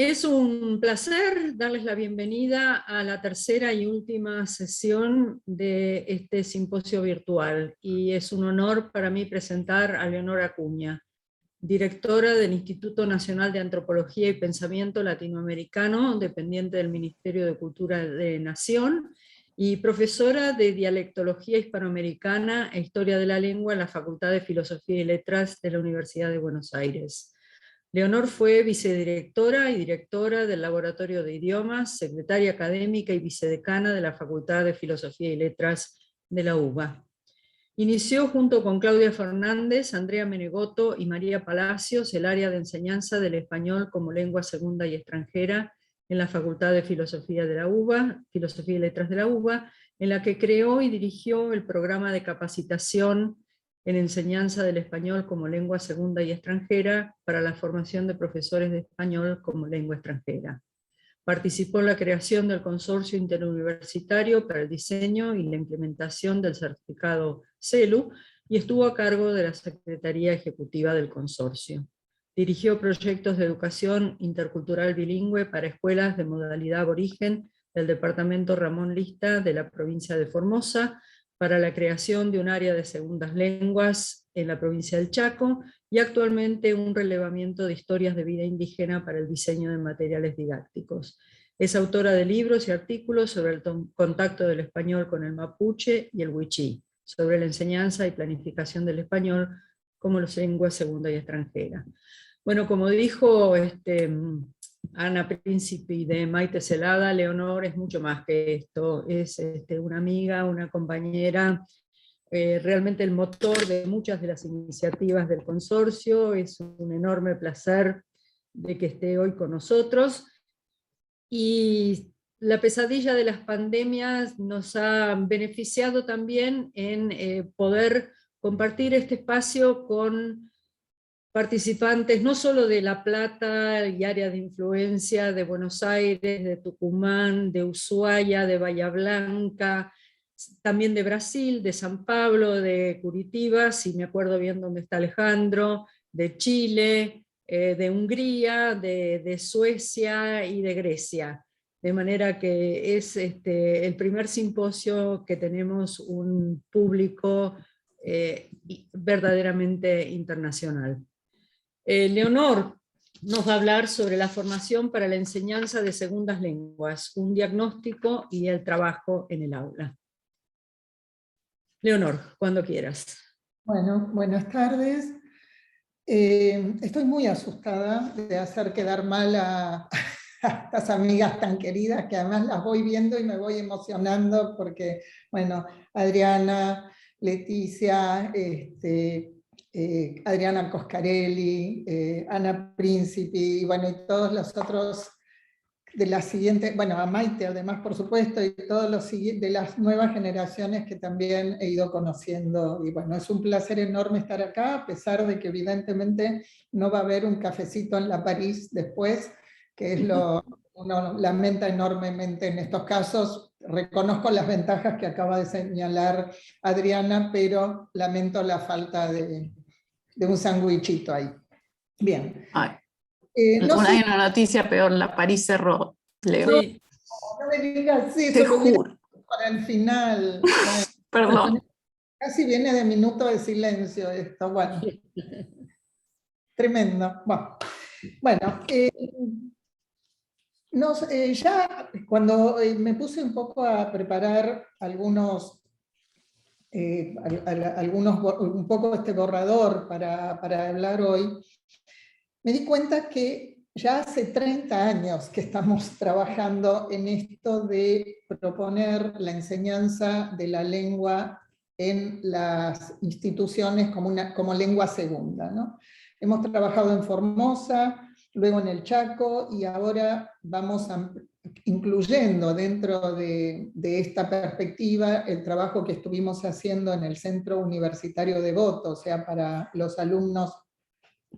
Es un placer darles la bienvenida a la tercera y última sesión de este simposio virtual, y es un honor para mí presentar a Leonor Acuña, directora del Instituto Nacional de Antropología y Pensamiento Latinoamericano, dependiente del Ministerio de Cultura de Nación, y profesora de Dialectología Hispanoamericana e Historia de la Lengua en la Facultad de Filosofía y Letras de la Universidad de Buenos Aires. Leonor fue vicedirectora y directora del Laboratorio de Idiomas, secretaria académica y vicedecana de la Facultad de Filosofía y Letras de la UBA. Inició junto con Claudia Fernández, Andrea Menegotto y María Palacios el área de enseñanza del español como lengua segunda y extranjera en la Facultad de Filosofía de la UBA, Filosofía y Letras de la UBA, en la que creó y dirigió el programa de capacitación en enseñanza del español como lengua segunda y extranjera para la formación de profesores de español como lengua extranjera. Participó en la creación del Consorcio Interuniversitario para el diseño y la implementación del certificado CELU y estuvo a cargo de la Secretaría Ejecutiva del consorcio. Dirigió proyectos de educación intercultural bilingüe para escuelas de modalidad aborigen del departamento Ramón Lista de la provincia de Formosa, para la creación de un área de segundas lenguas en la provincia del Chaco, y actualmente un relevamiento de historias de vida indígena para el diseño de materiales didácticos. Es autora de libros y artículos sobre el contacto del español con el mapuche y el wichí, sobre la enseñanza y planificación del español como lengua segunda y extranjera. Bueno, como dijo Ana Príncipe de Maite Celada, Leonor es mucho más que esto, es una amiga, una compañera, realmente el motor de muchas de las iniciativas del consorcio. Es un enorme placer de que esté hoy con nosotros. Y la pesadilla de las pandemias nos ha beneficiado también en poder compartir este espacio con participantes no solo de La Plata y área de influencia, de Buenos Aires, de Tucumán, de Ushuaia, de Bahía Blanca, también de Brasil, de San Pablo, de Curitiba, si me acuerdo bien dónde está Alejandro, de Chile, de Hungría, de Suecia y de Grecia. De manera que es el primer simposio que tenemos un público verdaderamente internacional. Leonor nos va a hablar sobre la formación para la enseñanza de segundas lenguas, un diagnóstico y el trabajo en el aula. Leonor, cuando quieras. Bueno, buenas tardes. Estoy muy asustada de hacer quedar mal a estas amigas tan queridas, que además las voy viendo y me voy emocionando porque, bueno, Adriana, Leticia, Adriana Coscarelli, Ana Príncipe, y bueno, y todos los otros de la siguiente, bueno, a Maite además por supuesto, y todos los de las nuevas generaciones que también he ido conociendo. Y bueno, es un placer enorme estar acá, a pesar de que evidentemente no va a haber un cafecito en la París después, que es lo que uno lamenta enormemente en estos casos. Reconozco las ventajas que acaba de señalar Adriana, pero lamento la falta de un sándwichito ahí. Bien. Ay, No hay sé, una noticia peor, la París cerró, Leo. Sí. no me digas eso, Te juro. para el final. Bueno, Perdón. casi viene de minuto de silencio esto, bueno. Tremendo. Bueno, ya cuando me puse un poco a preparar un poco este borrador para hablar hoy, me di cuenta que ya hace 30 años que estamos trabajando en esto de proponer la enseñanza de la lengua en las instituciones como lengua segunda, ¿no? Hemos trabajado en Formosa, luego en el Chaco, y ahora vamos incluyendo dentro de esta perspectiva el trabajo que estuvimos haciendo en el Centro Universitario Devoto, o sea, para los alumnos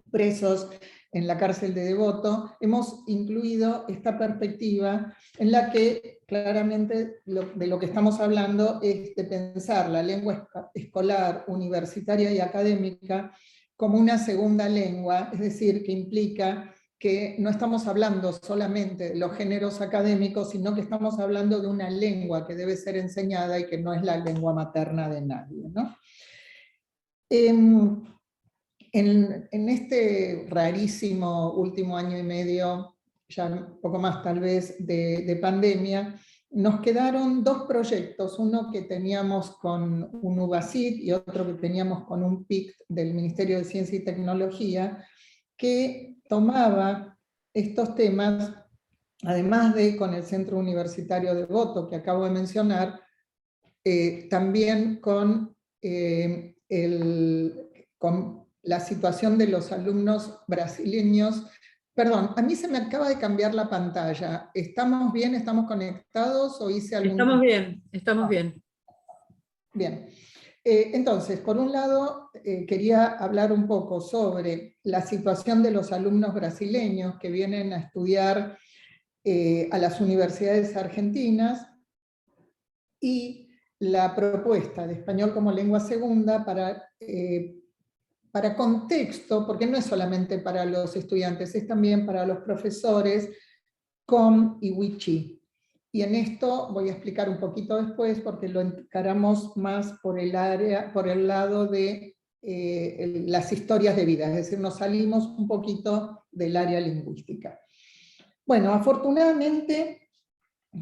presos en la cárcel de Devoto. Hemos incluido esta perspectiva en la que claramente de lo que estamos hablando es de pensar la lengua escolar, universitaria y académica como una segunda lengua, es decir, que implica que no estamos hablando solamente de los géneros académicos, sino que estamos hablando de una lengua que debe ser enseñada y que no es la lengua materna de nadie, ¿no? En este rarísimo último año y medio, ya un poco más tal vez, de pandemia, nos quedaron dos proyectos, uno que teníamos con un UBASIT y otro que teníamos con un PIC del Ministerio de Ciencia y Tecnología, que tomaba estos temas, además de con el Centro Universitario de Voto, que acabo de mencionar, también con la situación de los alumnos brasileños. Perdón, a mí se me acaba de cambiar la pantalla. ¿Estamos bien? ¿Estamos conectados? ¿O hice algún... Estamos bien, estamos bien. Bien. Entonces, por un lado, quería hablar un poco sobre la situación de los alumnos brasileños que vienen a estudiar a las universidades argentinas y la propuesta de español como lengua segunda para contexto, porque no es solamente para los estudiantes, es también para los profesores, com y wichi. Y en esto voy a explicar un poquito después, porque lo encaramos más por el lado de las historias de vida, es decir, nos salimos un poquito del área lingüística. Bueno, afortunadamente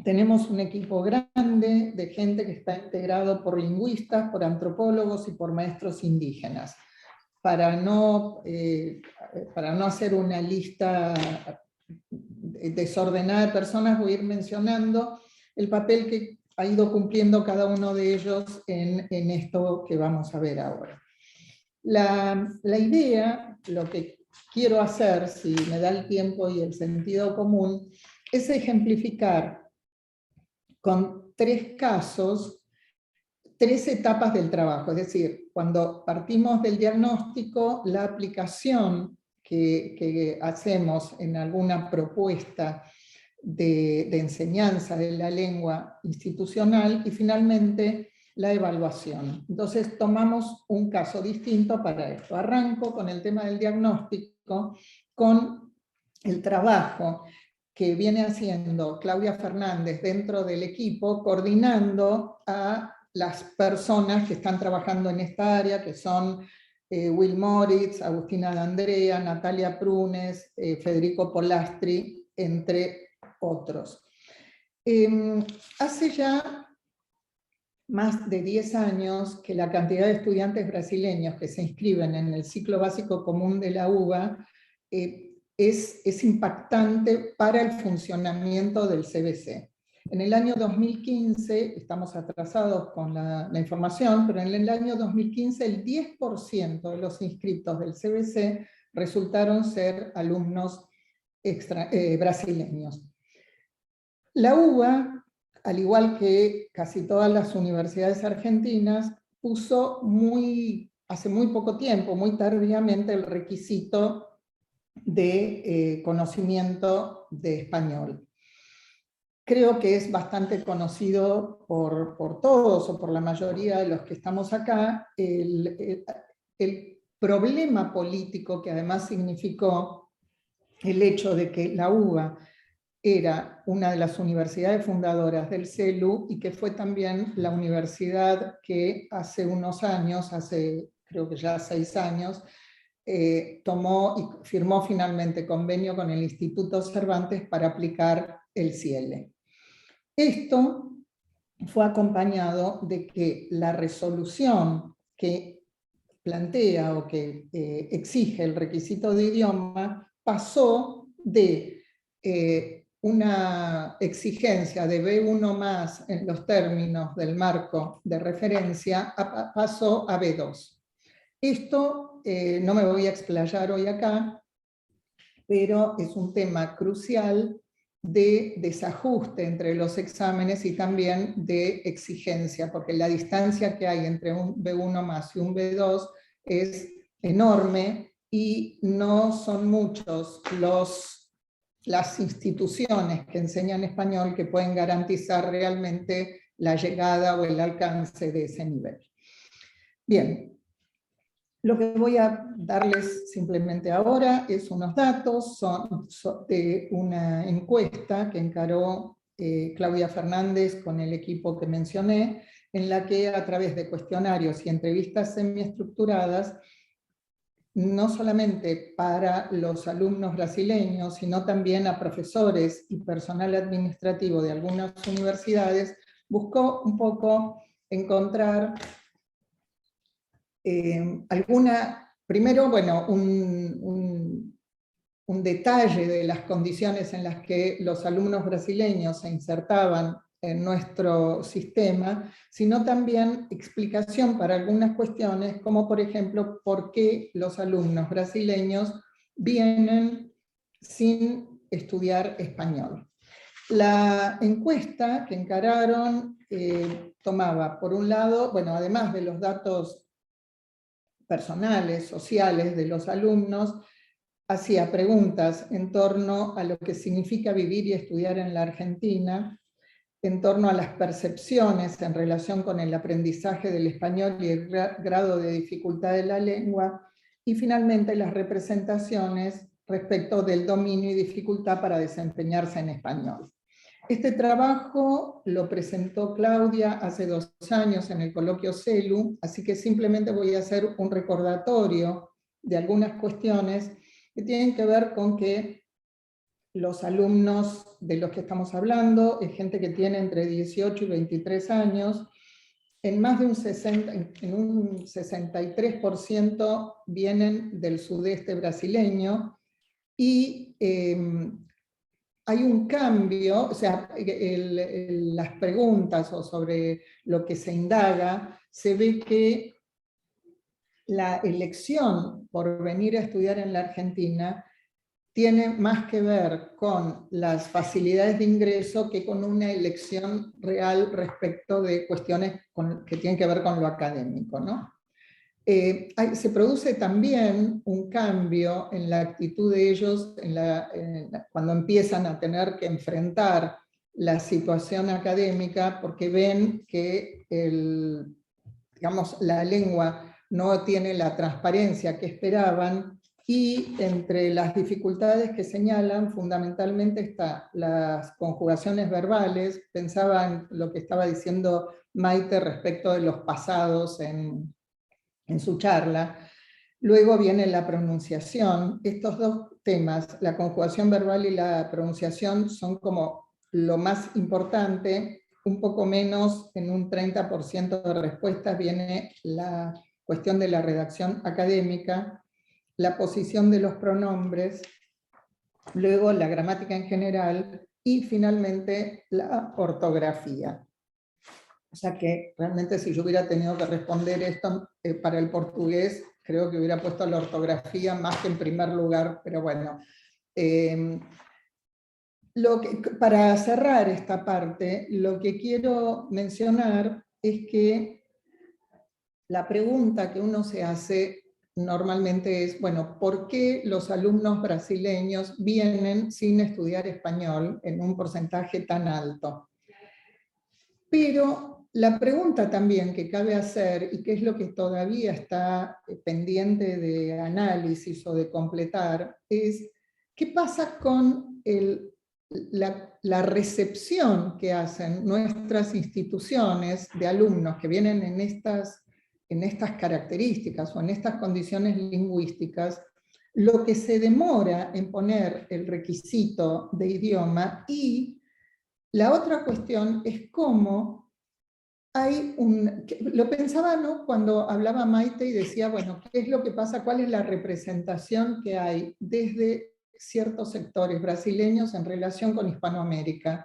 tenemos un equipo grande de gente que está integrado por lingüistas, por antropólogos y por maestros indígenas. Para no hacer una lista desordenada de personas, voy a ir mencionando el papel que ha ido cumpliendo cada uno de ellos en esto que vamos a ver ahora. La idea, lo que quiero hacer, si me da el tiempo y el sentido común, es ejemplificar con 3 casos, 3 etapas del trabajo. Es decir, cuando partimos del diagnóstico, la aplicación que hacemos en alguna propuesta de enseñanza de la lengua institucional y finalmente la evaluación. Entonces tomamos un caso distinto para esto. Arranco con el tema del diagnóstico, con el trabajo que viene haciendo Claudia Fernández dentro del equipo, coordinando a las personas que están trabajando en esta área, que son Will Moritz, Agustina D'Andrea, Natalia Prunes, Federico Polastri, entre otros. Hace ya más de 10 años que la cantidad de estudiantes brasileños que se inscriben en el ciclo básico común de la UBA es impactante para el funcionamiento del CBC. En el año 2015, estamos atrasados con la información, pero en el año 2015 el 10% de los inscritos del CBC resultaron ser alumnos brasileños. La UBA, al igual que casi todas las universidades argentinas, puso hace muy poco tiempo, muy tardíamente, el requisito de conocimiento de español. Creo que es bastante conocido por todos o por la mayoría de los que estamos acá el problema político que además significó el hecho de que la UBA era una de las universidades fundadoras del CELU y que fue también la universidad que hace unos años, creo que ya 6 años, tomó y firmó finalmente convenio con el Instituto Cervantes para aplicar el CIELE. Esto fue acompañado de que la resolución que plantea o que exige el requisito de idioma pasó de una exigencia de B1 más en los términos del marco de referencia pasó a B2. Esto no me voy a explayar hoy acá, pero es un tema crucial de desajuste entre los exámenes y también de exigencia, porque la distancia que hay entre un B1 más y un B2 es enorme y no son muchos las instituciones que enseñan español que pueden garantizar realmente la llegada o el alcance de ese nivel. Bien, Lo que voy a darles simplemente ahora es unos datos, son de una encuesta que encaró Claudia Fernández con el equipo que mencioné, en la que a través de cuestionarios y entrevistas semiestructuradas, no solamente para los alumnos brasileños, sino también a profesores y personal administrativo de algunas universidades, buscó un poco encontrar primero, bueno, un detalle de las condiciones en las que los alumnos brasileños se insertaban en nuestro sistema, sino también explicación para algunas cuestiones, como por ejemplo, por qué los alumnos brasileños vienen sin estudiar español. La encuesta que encararon tomaba, por un lado, bueno, además de los datos personales, sociales de los alumnos, hacía preguntas en torno a lo que significa vivir y estudiar en la Argentina, en torno a las percepciones en relación con el aprendizaje del español y el grado de dificultad de la lengua, y finalmente las representaciones respecto del dominio y dificultad para desempeñarse en español. Este trabajo lo presentó Claudia hace 2 años en el coloquio CELU, así que simplemente voy a hacer un recordatorio de algunas cuestiones que tienen que ver con que los alumnos de los que estamos hablando es gente que tiene entre 18 y 23 años, en más de un 63% vienen del sudeste brasileño, y hay un cambio, o sea, las preguntas o sobre lo que se indaga, se ve que la elección por venir a estudiar en la Argentina tiene más que ver con las facilidades de ingreso que con una elección real respecto de cuestiones que tienen que ver con lo académico, ¿no? Se produce también un cambio en la actitud de ellos cuando empiezan a tener que enfrentar la situación académica, porque ven que digamos, la lengua no tiene la transparencia que esperaban, y entre las dificultades que señalan fundamentalmente está las conjugaciones verbales. Pensaba en lo que estaba diciendo Maite respecto de los pasados en su charla. Luego viene la pronunciación. Estos dos temas, la conjugación verbal y la pronunciación, son como lo más importante. Un poco menos, en un 30% de respuestas, viene la cuestión de la redacción académica, la posición de los pronombres, luego la gramática en general y finalmente la ortografía. O sea que realmente si yo hubiera tenido que responder esto para el portugués, creo que hubiera puesto la ortografía más que en primer lugar, pero bueno. Para cerrar esta parte, lo que quiero mencionar es que la pregunta que uno se hace normalmente es, bueno, ¿por qué los alumnos brasileños vienen sin estudiar español en un porcentaje tan alto? Pero la pregunta también que cabe hacer, y que es lo que todavía está pendiente de análisis o de completar, es ¿qué pasa con la recepción que hacen nuestras instituciones de alumnos que vienen en estas características o en estas condiciones lingüísticas, lo que se demora en poner el requisito de idioma? Y la otra cuestión es cómo hay lo pensaba, ¿no?, cuando hablaba Maite y decía, bueno, ¿qué es lo que pasa? ¿Cuál es la representación que hay desde ciertos sectores brasileños en relación con Hispanoamérica?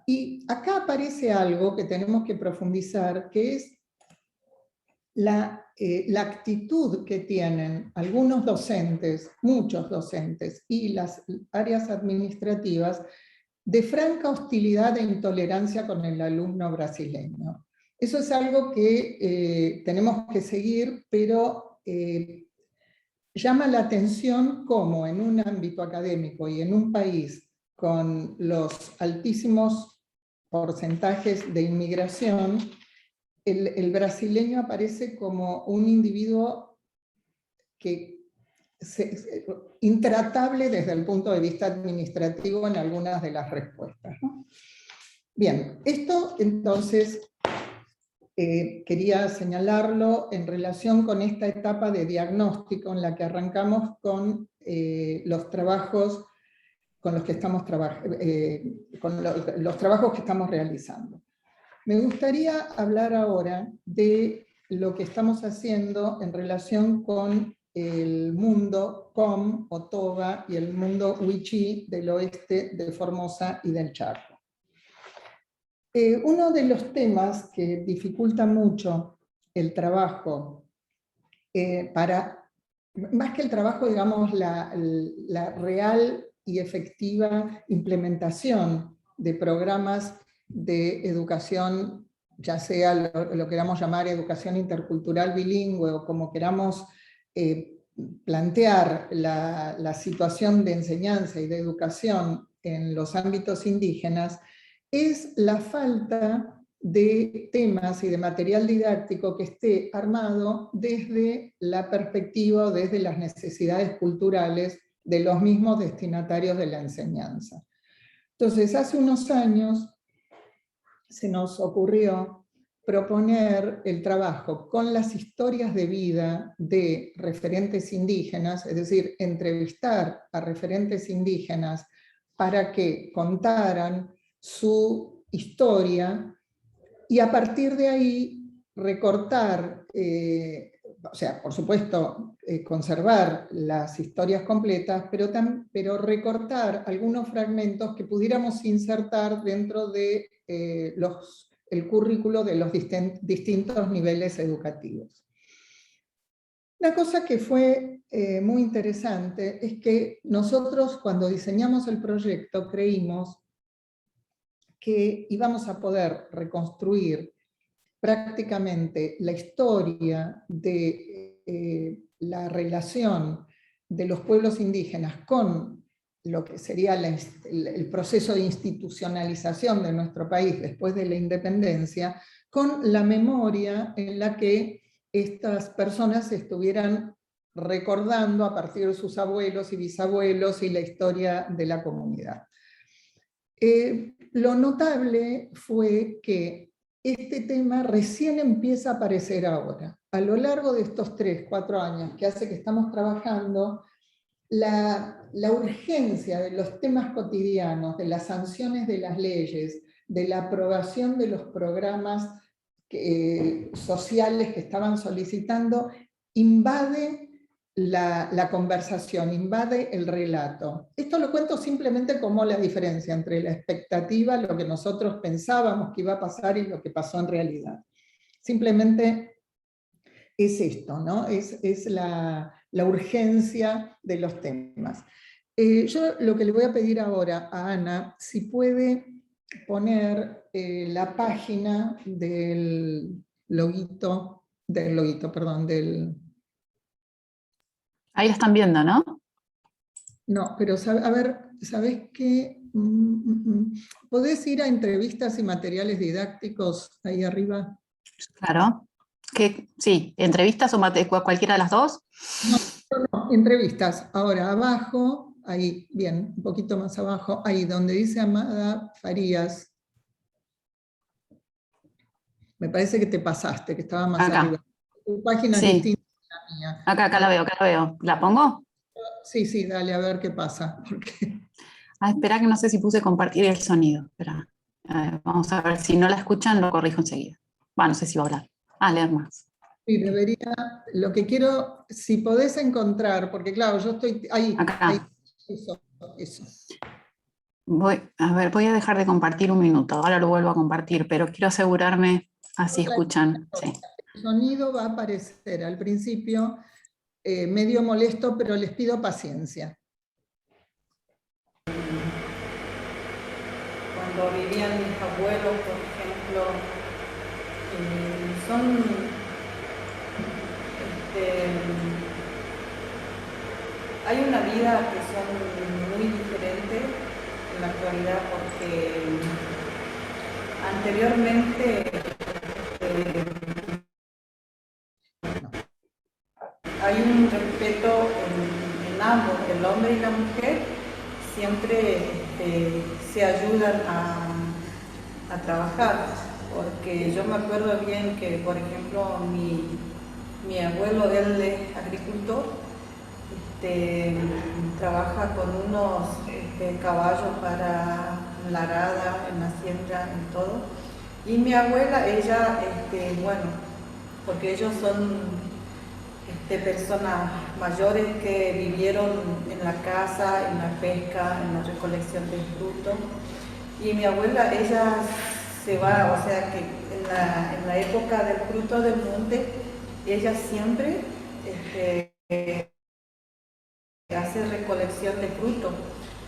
Y acá aparece algo que tenemos que profundizar, que es la actitud que tienen algunos docentes, muchos docentes, y las áreas administrativas, de franca hostilidad e intolerancia con el alumno brasileño. Eso es algo que tenemos que seguir, pero llama la atención cómo en un ámbito académico y en un país con los altísimos porcentajes de inmigración, el brasileño aparece como un individuo intratable desde el punto de vista administrativo en algunas de las respuestas, ¿no? Bien, esto entonces quería señalarlo en relación con esta etapa de diagnóstico en la que arrancamos con los trabajos con los que estamos los trabajos que estamos realizando. Me gustaría hablar ahora de lo que estamos haciendo en relación con el mundo COM o Toba y el mundo Wichí del oeste de Formosa y del Chaco. Uno de los temas que dificulta mucho el trabajo, más que el trabajo, digamos, la real y efectiva implementación de programas de educación, ya sea lo queramos llamar educación intercultural bilingüe o como queramos plantear la situación de enseñanza y de educación en los ámbitos indígenas, es la falta de temas y de material didáctico que esté armado desde la perspectiva o desde las necesidades culturales de los mismos destinatarios de la enseñanza. Entonces, hace unos años se nos ocurrió proponer el trabajo con las historias de vida de referentes indígenas, es decir, entrevistar a referentes indígenas para que contaran su historia y a partir de ahí recortar, o sea, por supuesto, conservar las historias completas, pero recortar algunos fragmentos que pudiéramos insertar dentro de el currículo de los distintos niveles educativos. Una cosa que fue muy interesante es que nosotros cuando diseñamos el proyecto creímos que íbamos a poder reconstruir prácticamente la historia de la relación de los pueblos indígenas con lo que sería el proceso de institucionalización de nuestro país después de la independencia, con la memoria en la que estas personas estuvieran recordando a partir de sus abuelos y bisabuelos y la historia de la comunidad. Lo notable fue que este tema recién empieza a aparecer ahora. A lo largo de estos 3, 4 años que hace que estamos trabajando, la urgencia de los temas cotidianos, de las sanciones de las leyes, de la aprobación de los programas sociales que estaban solicitando, invade la conversación, invade el relato. Esto lo cuento simplemente como la diferencia entre la expectativa, lo que nosotros pensábamos que iba a pasar y lo que pasó en realidad. Simplemente es esto, ¿no? Es la urgencia de los temas. Yo lo que le voy a pedir ahora a Ana, si puede poner la página del loguito, perdón, del... Ahí la están viendo, ¿no? No, pero a ver, ¿sabés qué? ¿Podés ir a entrevistas y materiales didácticos ahí arriba? Claro. Sí, ¿entrevistas o cualquiera de las dos? No, entrevistas. Ahora, abajo, ahí, bien, un poquito más abajo, ahí donde dice Amada Farías. Me parece que te pasaste, que estaba más acá arriba. Tu página sí. Es distinta a la mía. Acá la veo. ¿La pongo? Sí, dale, a ver qué pasa. Porque... espera que no sé si puse compartir el sonido. Espera. Vamos a ver, si no la escuchan lo corrijo enseguida. Bueno, no sé si va a hablar. Leer más. Sí, debería, lo que quiero, si podés encontrar, porque claro, yo estoy ahí. Acá. Ahí, eso. Voy a dejar de compartir un minuto. Ahora lo vuelvo a compartir, pero quiero asegurarme, así escuchan. Sí. El sonido va a aparecer al principio medio molesto, pero les pido paciencia. Cuando vivían mis abuelos, por ejemplo, hay una vida que son muy diferentes en la actualidad porque anteriormente hay un respeto ambos, el hombre y la mujer, siempre se ayudan a trabajar, porque yo me acuerdo bien que, por ejemplo, mi abuelo, él es agricultor, trabaja con unos caballos para la arada, en la siembra, en todo. Y mi abuela, ella, bueno, porque ellos son personas mayores que vivieron en la casa, en la pesca, en la recolección del fruto. Y mi abuela, ella se va, o sea que en la época del fruto del monte, ella siempre hace recolección de fruto.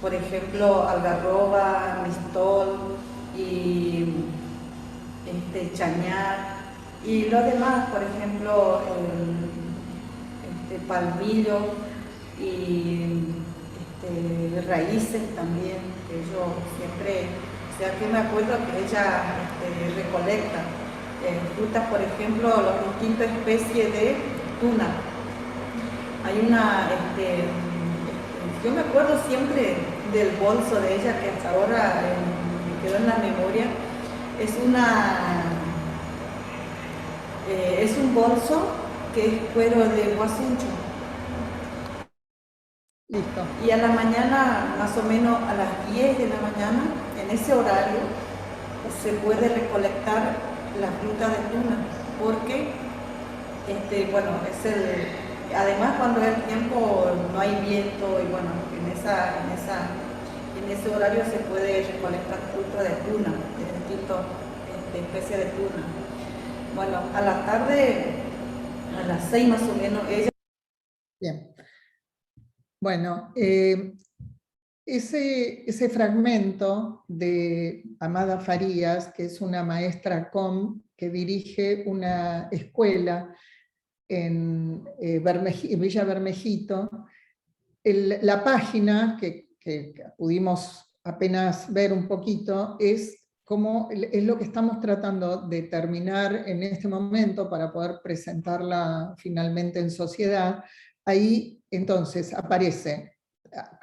Por ejemplo, algarroba, mistol y chañar. Y lo demás, por ejemplo, palmillo y raíces también, que yo siempre, o sea que me acuerdo que ella recolecta frutas, por ejemplo, las distintas especies de tuna. Hay una, yo me acuerdo siempre del bolso de ella, que hasta ahora me quedó en la memoria. Es un bolso que es cuero de guasuncho. Listo. Y a la mañana, más o menos a las 10 de la mañana, en ese horario, se puede recolectar la fruta de tuna, porque, bueno, además cuando es el tiempo no hay viento, y bueno, en ese horario se puede recolectar fruta de tuna, de distintas especies de tuna. Bueno, a la tarde, a las 6 más o menos, ella... Bien. Bueno, ese fragmento de Amada Farías, que es una maestra COM que dirige una escuela en Villa Bermejito, la página que pudimos apenas ver un poquito es lo que estamos tratando de terminar en este momento para poder presentarla finalmente en sociedad. Ahí entonces aparece,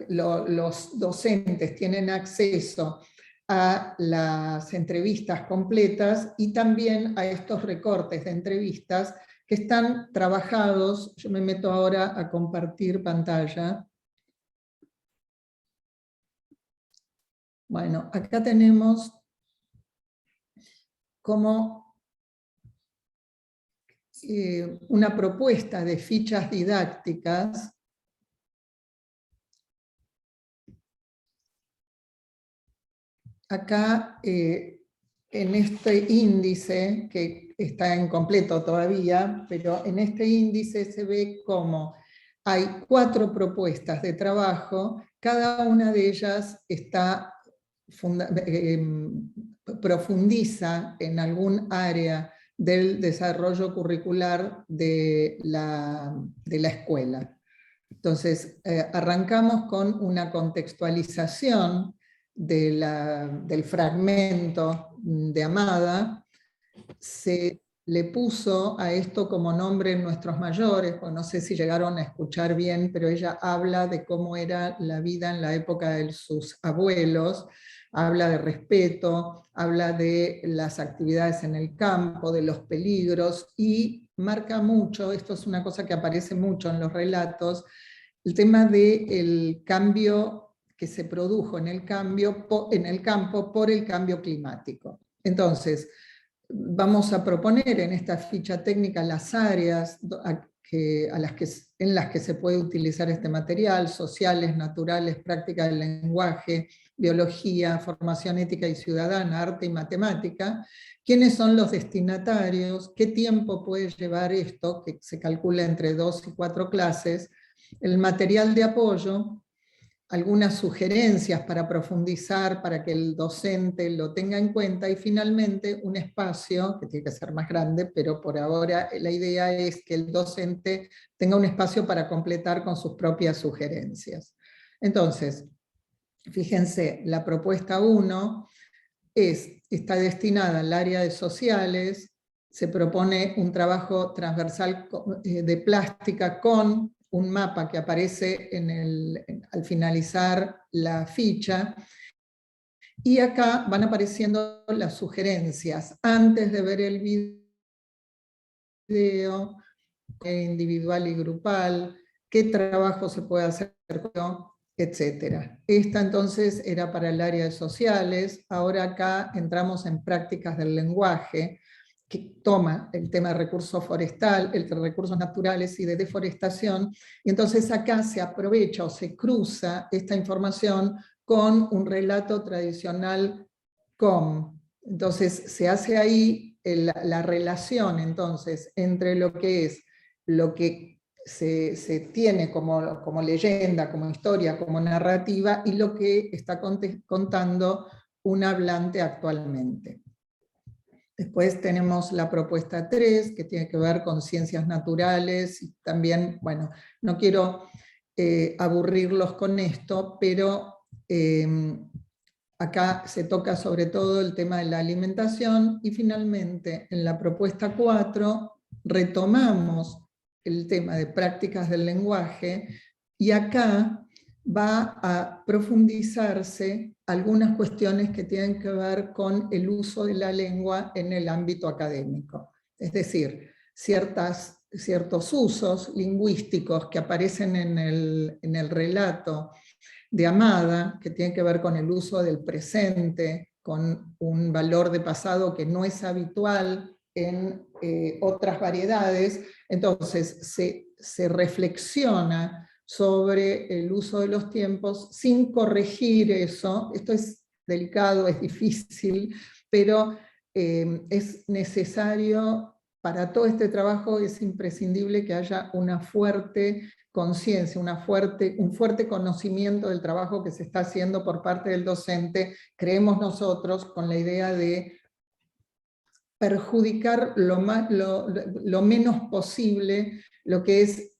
los docentes tienen acceso a las entrevistas completas y también a estos recortes de entrevistas que están trabajados. Yo me meto ahora a compartir pantalla. Bueno, acá tenemos como una propuesta de fichas didácticas acá en este índice, que está incompleto todavía, pero en este índice se ve como hay 4 propuestas de trabajo, cada una de ellas profundiza en algún área del desarrollo curricular de la escuela. Entonces, arrancamos con una contextualización del fragmento de Amada. Se le puso a esto como nombre nuestros mayores, pues no sé si llegaron a escuchar bien, pero ella habla de cómo era la vida en la época de sus abuelos, habla de respeto, habla de las actividades en el campo, de los peligros, y marca mucho, esto es una cosa que aparece mucho en los relatos, el tema del cambio que se produjo en el campo por el cambio climático. Entonces, vamos a proponer en esta ficha técnica las áreas en las que se puede utilizar este material: sociales, naturales, práctica del lenguaje, biología, formación ética y ciudadana, arte y matemática. ¿Quiénes son los destinatarios? ¿Qué tiempo puede llevar esto? Que se calcula entre 2 y 4 clases. El material de apoyo, algunas sugerencias para profundizar, para que el docente lo tenga en cuenta, y finalmente un espacio, que tiene que ser más grande, pero por ahora la idea es que el docente tenga un espacio para completar con sus propias sugerencias. Entonces, fíjense, la propuesta 1 está destinada al área de sociales. Se propone un trabajo transversal de plástica con un mapa que aparece al finalizar la ficha, y acá van apareciendo las sugerencias antes de ver el video, individual y grupal, qué trabajo se puede hacer, etcétera. Esta entonces era para el área de sociales. Ahora acá entramos en prácticas del lenguaje, que toma el tema de recursos forestal, el de recursos naturales y de deforestación, y entonces acá se aprovecha o se cruza esta información con un relato tradicional COM. Entonces se hace ahí la relación entonces entre lo que es lo que se tiene como leyenda, como historia, como narrativa, y lo que está contando un hablante actualmente. Después tenemos la propuesta 3, que tiene que ver con ciencias naturales, y también, bueno, no quiero aburrirlos con esto, pero acá se toca sobre todo el tema de la alimentación, y finalmente en la propuesta 4 retomamos el tema de prácticas del lenguaje, y acá va a profundizarse algunas cuestiones que tienen que ver con el uso de la lengua en el ámbito académico. Es decir, ciertos usos lingüísticos que aparecen en el relato de Amada, que tienen que ver con el uso del presente, con un valor de pasado que no es habitual en otras variedades. Entonces se reflexiona sobre el uso de los tiempos sin corregir eso. Esto es delicado, es difícil, pero es necesario, para todo este trabajo es imprescindible que haya una fuerte conciencia, un fuerte conocimiento del trabajo que se está haciendo por parte del docente, creemos nosotros, con la idea de perjudicar lo menos posible lo que es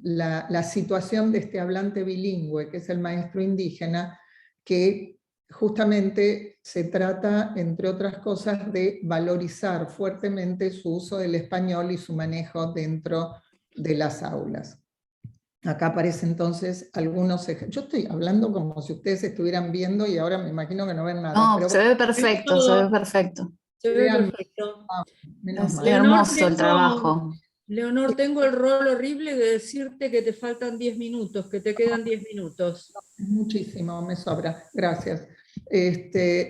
la situación de este hablante bilingüe, que es el maestro indígena, que justamente se trata, entre otras cosas, de valorizar fuertemente su uso del español y su manejo dentro de las aulas. Acá aparecen entonces algunos ejemplos. Yo estoy hablando como si ustedes estuvieran viendo y ahora me imagino que no ven nada. No, pero se ve perfecto, se ve perfecto. Se ve perfecto. menos Es mal. hermoso el trabajo. Leonor, tengo el rol horrible de decirte que te faltan 10 minutos, que te quedan 10 minutos. Muchísimo, me sobra, gracias.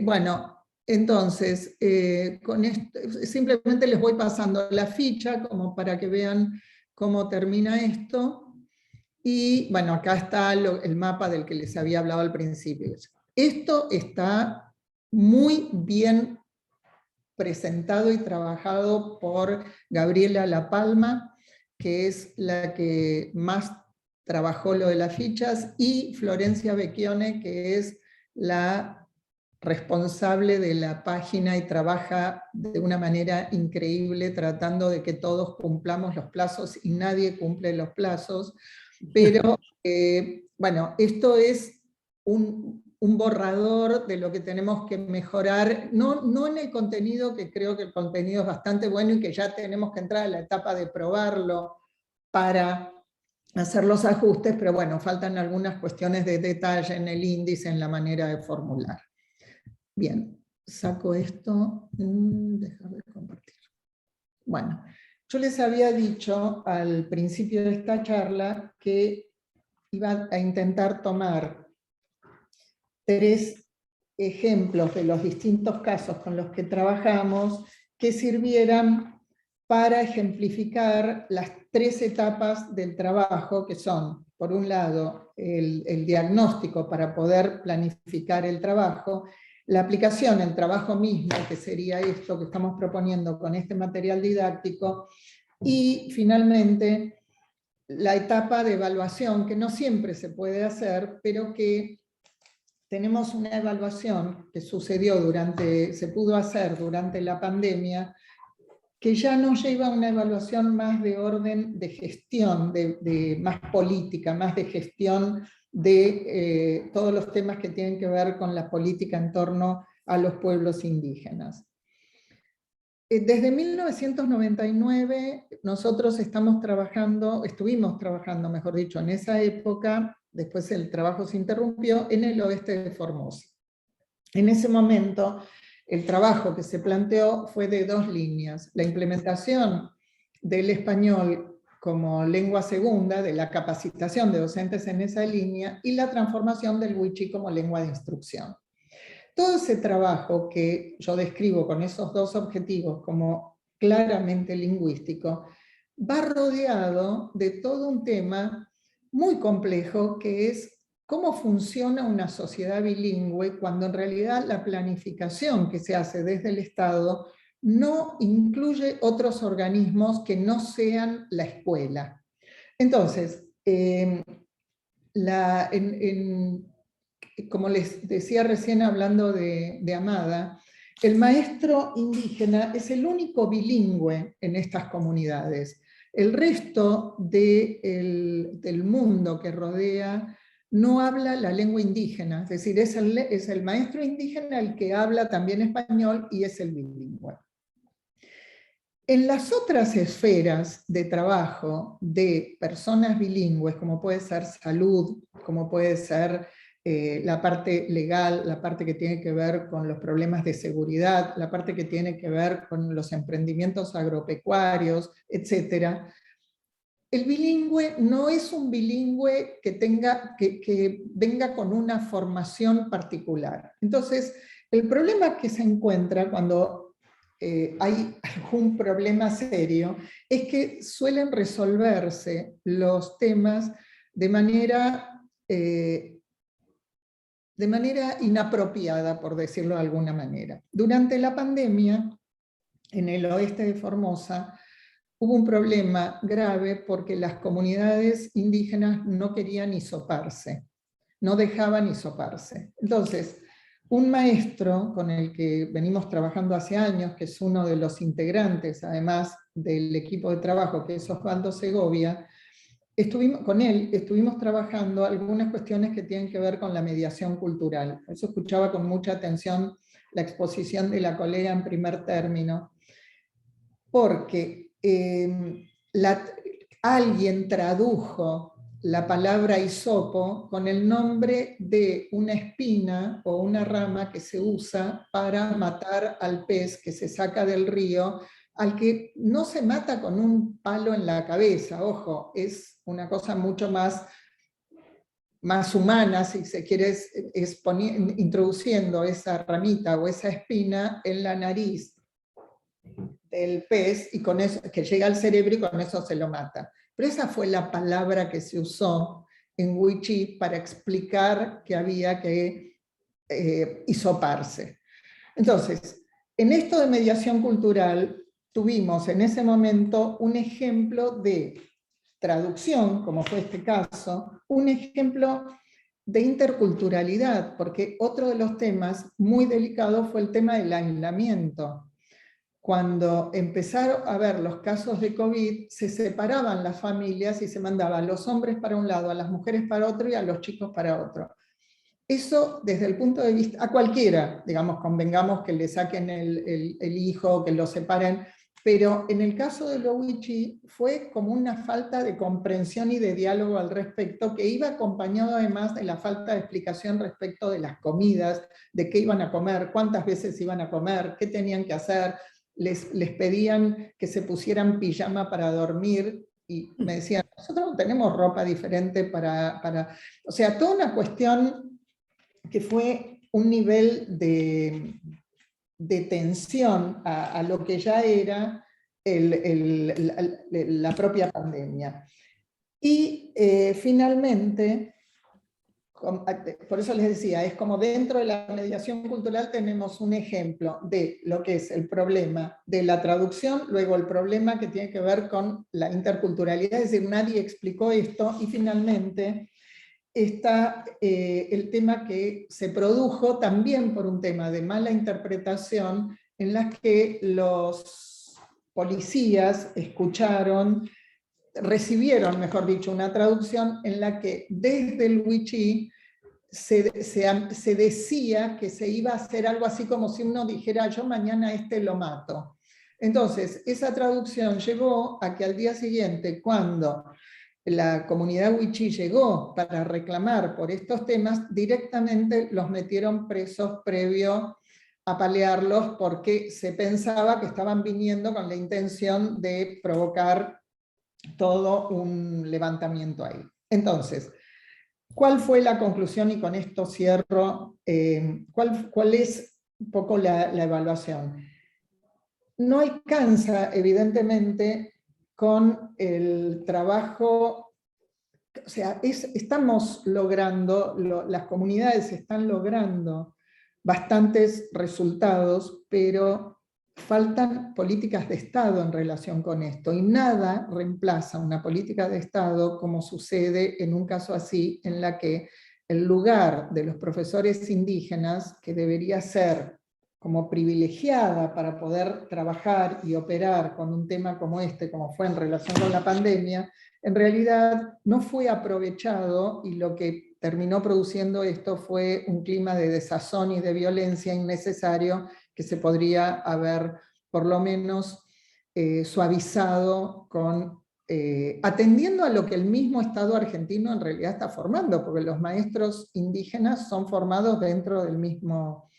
Bueno, entonces, con esto, simplemente les voy pasando la ficha como para que vean cómo termina esto. Y bueno, acá está el mapa del que les había hablado al principio. Esto está muy bien presentado y trabajado por Gabriela La Palma, que es la que más trabajó lo de las fichas, y Florencia Becchione, que es la responsable de la página y trabaja de una manera increíble tratando de que todos cumplamos los plazos, y nadie cumple los plazos. Pero bueno, esto es un borrador de lo que tenemos que mejorar, no en el contenido, que creo que el contenido es bastante bueno y que ya tenemos que entrar a la etapa de probarlo para hacer los ajustes, pero bueno, faltan algunas cuestiones de detalle en el índice, en la manera de formular. Bien, saco esto, dejar de compartir. Bueno, yo les había dicho al principio de esta charla que iba a intentar tomar 3 ejemplos de los distintos casos con los que trabajamos que sirvieran para ejemplificar las 3 etapas del trabajo, que son, por un lado, el diagnóstico para poder planificar el trabajo, la aplicación, el trabajo mismo, que sería esto que estamos proponiendo con este material didáctico, y finalmente la etapa de evaluación, que no siempre se puede hacer, pero que tenemos una evaluación que se pudo hacer durante la pandemia, que ya no lleva una evaluación más de orden de gestión, más política, más de gestión de todos los temas que tienen que ver con la política en torno a los pueblos indígenas. Desde 1999 nosotros estuvimos trabajando, mejor dicho, en esa época, después el trabajo se interrumpió, en el oeste de Formosa. En ese momento, el trabajo que se planteó fue de dos líneas: la implementación del español como lengua segunda, de la capacitación de docentes en esa línea, y la transformación del wichí como lengua de instrucción. Todo ese trabajo que yo describo con esos dos objetivos como claramente lingüístico, va rodeado de todo un tema muy complejo, que es cómo funciona una sociedad bilingüe cuando en realidad la planificación que se hace desde el Estado no incluye otros organismos que no sean la escuela. Entonces, como les decía recién hablando de Amada, el maestro indígena es el único bilingüe en estas comunidades. El resto del mundo que rodea no habla la lengua indígena, es decir, es el maestro indígena el que habla también español y es el bilingüe. En las otras esferas de trabajo de personas bilingües, como puede ser salud, como puede ser la parte legal, la parte que tiene que ver con los problemas de seguridad, la parte que tiene que ver con los emprendimientos agropecuarios, etc. El bilingüe no es un bilingüe que venga con una formación particular. Entonces, el problema que se encuentra cuando hay algún problema serio es que suelen resolverse los temas de manera inapropiada, por decirlo de alguna manera. Durante la pandemia, en el oeste de Formosa, hubo un problema grave porque las comunidades indígenas no querían hisoparse, no dejaban hisoparse. Entonces, un maestro con el que venimos trabajando hace años, que es uno de los integrantes, además del equipo de trabajo, que es Osvaldo Segovia, con él estuvimos trabajando algunas cuestiones que tienen que ver con la mediación cultural. Por eso escuchaba con mucha atención la exposición de la colega en primer término, porque alguien tradujo la palabra hisopo con el nombre de una espina o una rama que se usa para matar al pez que se saca del río, al que no se mata con un palo en la cabeza, ojo, es una cosa mucho más humana, si se quiere, introduciendo esa ramita o esa espina en la nariz del pez, y con eso, que llega al cerebro, y con eso se lo mata. Pero esa fue la palabra que se usó en wichí para explicar que había que hisoparse. Entonces, en esto de mediación cultural, tuvimos en ese momento un ejemplo de traducción, como fue este caso, un ejemplo de interculturalidad, porque otro de los temas muy delicados fue el tema del aislamiento. Cuando empezaron a ver los casos de COVID, se separaban las familias y se mandaban los hombres para un lado, a las mujeres para otro y a los chicos para otro. Eso, desde el punto de vista, a cualquiera, digamos, convengamos que le saquen el hijo, que lo separen, pero en el caso de los wichí fue como una falta de comprensión y de diálogo al respecto, que iba acompañado además de la falta de explicación respecto de las comidas, de qué iban a comer, cuántas veces iban a comer, qué tenían que hacer. Les pedían que se pusieran pijama para dormir, y me decían, nosotros no tenemos ropa diferente para... O sea, toda una cuestión que fue un nivel de tensión a lo que ya era la propia pandemia. Y finalmente, por eso les decía, es como dentro de la mediación cultural tenemos un ejemplo de lo que es el problema de la traducción, luego el problema que tiene que ver con la interculturalidad, es decir, nadie explicó esto, y finalmente está el tema que se produjo también por un tema de mala interpretación, en la que los policías recibieron, mejor dicho, una traducción en la que desde el wichí se decía que se iba a hacer algo así como si uno dijera, yo mañana lo mato. Entonces, esa traducción llevó a que al día siguiente, cuando la comunidad wichí llegó para reclamar por estos temas, directamente los metieron presos previo a apalearlos porque se pensaba que estaban viniendo con la intención de provocar todo un levantamiento ahí. Entonces, ¿cuál fue la conclusión? Y con esto cierro. ¿Cuál es un poco la evaluación? No alcanza, evidentemente, con el trabajo, o sea, estamos logrando, las comunidades están logrando bastantes resultados, pero faltan políticas de Estado en relación con esto, y nada reemplaza una política de Estado como sucede en un caso así, en la que el lugar de los profesores indígenas, que debería ser como privilegiada para poder trabajar y operar con un tema como este, como fue en relación con la pandemia, en realidad no fue aprovechado, y lo que terminó produciendo esto fue un clima de desazón y de violencia innecesario que se podría haber por lo menos suavizado con, atendiendo a lo que el mismo Estado argentino en realidad está formando, porque los maestros indígenas son formados dentro del mismo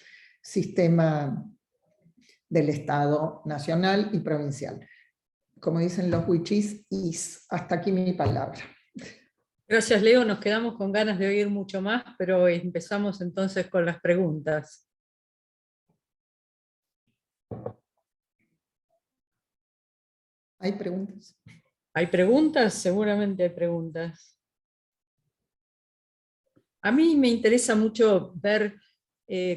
sistema del Estado nacional y provincial. Como dicen los wichís, hasta aquí mi palabra. Gracias, Leo. Nos quedamos con ganas de oír mucho más, pero empezamos entonces con las preguntas. ¿Hay preguntas? ¿Hay preguntas? Seguramente hay preguntas. A mí me interesa mucho ver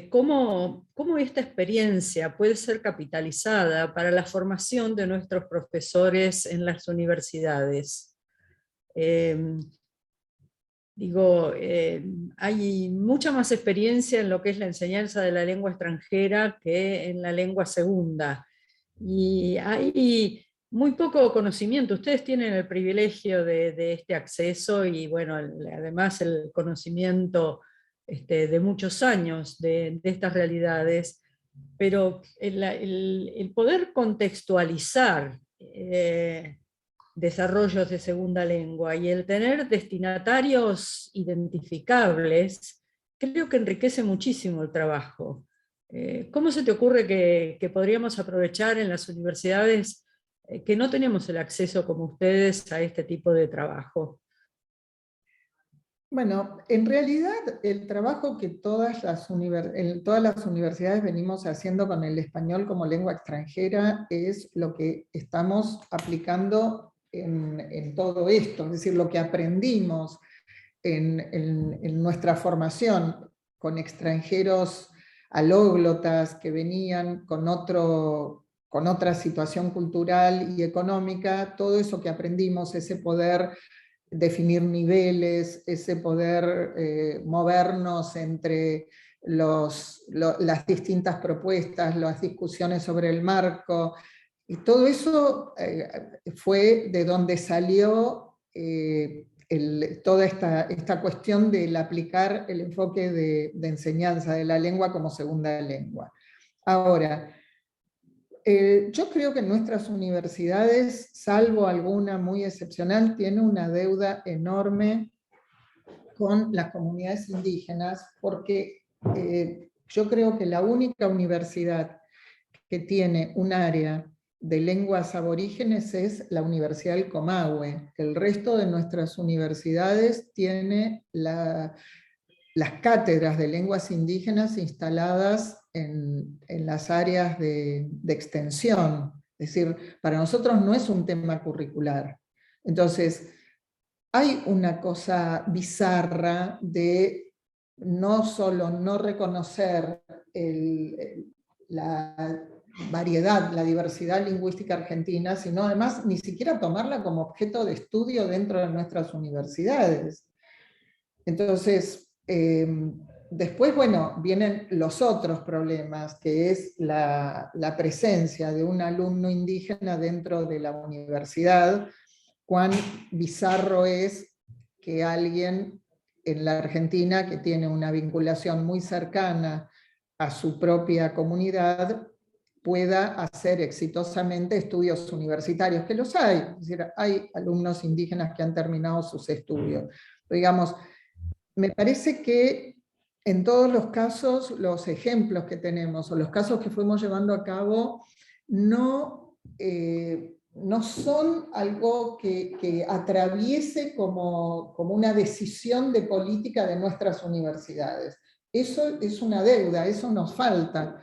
cómo esta experiencia puede ser capitalizada para la formación de nuestros profesores en las universidades. Hay mucha más experiencia en lo que es la enseñanza de la lengua extranjera que en la lengua segunda. Y hay muy poco conocimiento. Ustedes tienen el privilegio de este acceso y, bueno, además el conocimiento de muchos años de estas realidades, pero el poder contextualizar desarrollos de segunda lengua y el tener destinatarios identificables, creo que enriquece muchísimo el trabajo. ¿Cómo se te ocurre que podríamos aprovechar en las universidades que no tenemos el acceso como ustedes a este tipo de trabajo? Bueno, en realidad el trabajo que en todas las universidades venimos haciendo con el español como lengua extranjera es lo que estamos aplicando en todo esto, es decir, lo que aprendimos en nuestra formación con extranjeros alóglotas que venían con otra situación cultural y económica, todo eso que aprendimos, ese poder definir niveles, ese poder movernos entre las distintas propuestas, las discusiones sobre el marco, y todo eso fue de donde salió toda esta cuestión del aplicar el enfoque de enseñanza de la lengua como segunda lengua. Ahora, yo creo que nuestras universidades, salvo alguna muy excepcional, tienen una deuda enorme con las comunidades indígenas, porque yo creo que la única universidad que tiene un área de lenguas aborígenes es la Universidad del Comahue. El resto de nuestras universidades tiene las cátedras de lenguas indígenas instaladas en las áreas de extensión. Es decir, para nosotros no es un tema curricular. Entonces, hay una cosa bizarra de no solo no reconocer la variedad, la diversidad lingüística argentina, sino además ni siquiera tomarla como objeto de estudio dentro de nuestras universidades. Entonces, después, bueno, vienen los otros problemas, que es la presencia de un alumno indígena dentro de la universidad. Cuán bizarro es que alguien en la Argentina que tiene una vinculación muy cercana a su propia comunidad pueda hacer exitosamente estudios universitarios, que los hay, es decir, hay alumnos indígenas que han terminado sus estudios. Pero digamos, me parece que en todos los casos, los ejemplos que tenemos, o los casos que fuimos llevando a cabo, no son algo que atraviese como una decisión de política de nuestras universidades. Eso es una deuda, eso nos falta.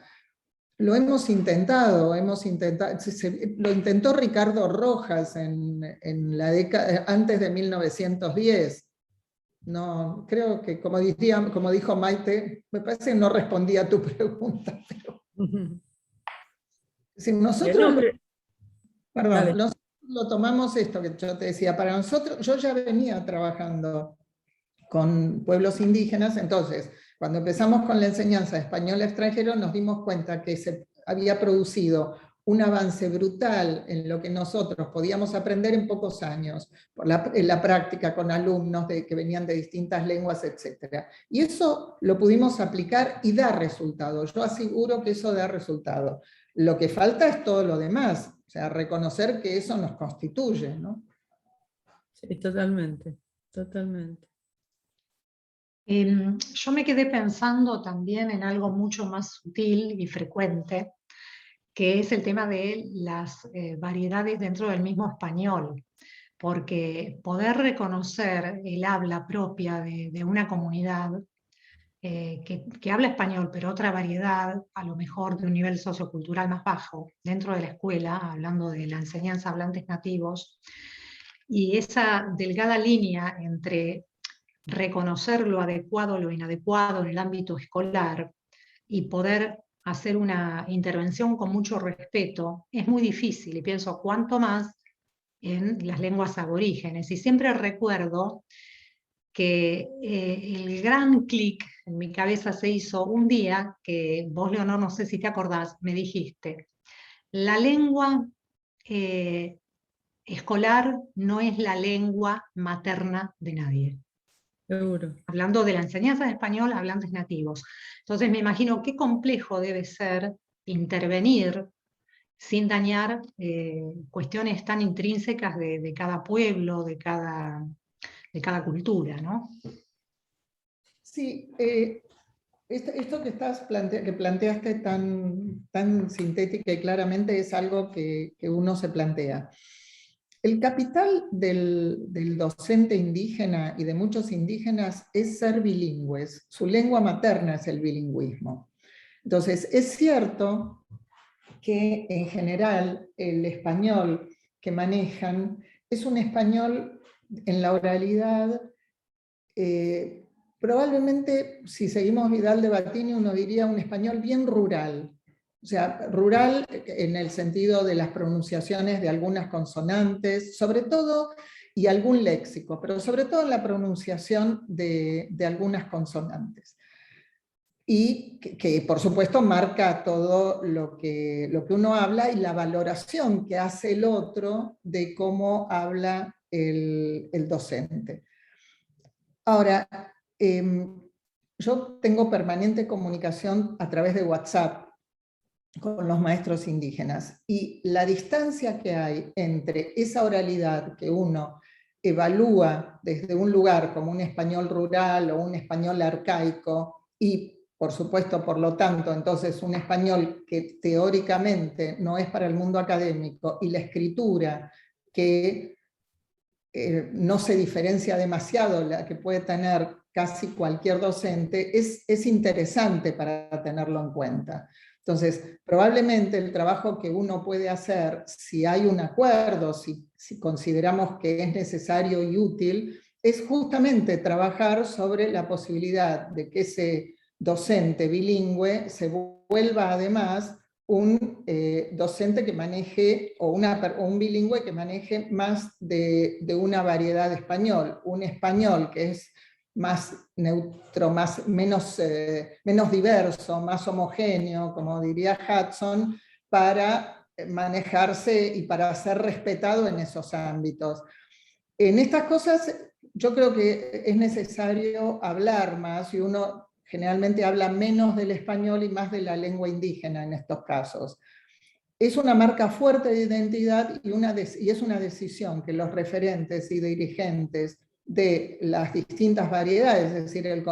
Lo hemos intentado, lo intentó Ricardo Rojas en la década antes de 1910. No, creo que como dijo Maite, me parece que no respondía a tu pregunta. Pero, si nosotros, nosotros lo tomamos esto que yo te decía, para nosotros, yo ya venía trabajando con pueblos indígenas, entonces, cuando empezamos con la enseñanza de español extranjero, nos dimos cuenta que se había producido un avance brutal en lo que nosotros podíamos aprender en pocos años, en la práctica con alumnos que venían de distintas lenguas, etc. Y eso lo pudimos aplicar y da resultado. Yo aseguro que eso da resultado. Lo que falta es todo lo demás, o sea, reconocer que eso nos constituye, ¿no? Sí, totalmente, totalmente. Yo me quedé pensando también en algo mucho más sutil y frecuente, que es el tema de las variedades dentro del mismo español, porque poder reconocer el habla propia de una comunidad que habla español, pero otra variedad, a lo mejor de un nivel sociocultural más bajo, dentro de la escuela, hablando de la enseñanza a hablantes nativos, y esa delgada línea entre reconocer lo adecuado o lo inadecuado en el ámbito escolar y poder hacer una intervención con mucho respeto, es muy difícil, y pienso cuánto más en las lenguas aborígenes. Y siempre recuerdo que el gran clic en mi cabeza se hizo un día que vos, Leonor, no sé si te acordás, me dijiste, la lengua escolar no es la lengua materna de nadie. Seguro. Hablando de la enseñanza de español a hablantes nativos. Entonces me imagino qué complejo debe ser intervenir sin dañar cuestiones tan intrínsecas de cada pueblo, de cada cultura, ¿no? Sí, esto que planteaste tan sintética y claramente es algo que uno se plantea. El capital del docente indígena y de muchos indígenas es ser bilingües. Su lengua materna es el bilingüismo. Entonces, es cierto que en general el español que manejan es un español en la oralidad, probablemente si seguimos Vidal de Batini uno diría un español bien rural. O sea, rural en el sentido de las pronunciaciones de algunas consonantes, sobre todo, y algún léxico, pero sobre todo en la pronunciación de algunas consonantes. Y que por supuesto marca todo lo que uno habla y la valoración que hace el otro de cómo habla el docente. Ahora, yo tengo permanente comunicación a través de WhatsApp con los maestros indígenas, y la distancia que hay entre esa oralidad que uno evalúa desde un lugar como un español rural o un español arcaico, y por supuesto, por lo tanto, entonces un español que teóricamente no es para el mundo académico, y la escritura que no se diferencia demasiado, la que puede tener casi cualquier docente, es interesante para tenerlo en cuenta. Entonces, probablemente el trabajo que uno puede hacer, si hay un acuerdo, si consideramos que es necesario y útil, es justamente trabajar sobre la posibilidad de que ese docente bilingüe se vuelva además un docente que maneje, o un bilingüe que maneje más de una variedad de español, un español que es más neutro, menos diverso, más homogéneo, como diría Hudson, para manejarse y para ser respetado en esos ámbitos. En estas cosas yo creo que es necesario hablar más, y uno generalmente habla menos del español y más de la lengua indígena en estos casos. es una marca fuerte de identidad y es una decisión que los referentes y dirigentes de las distintas variedades, es decir,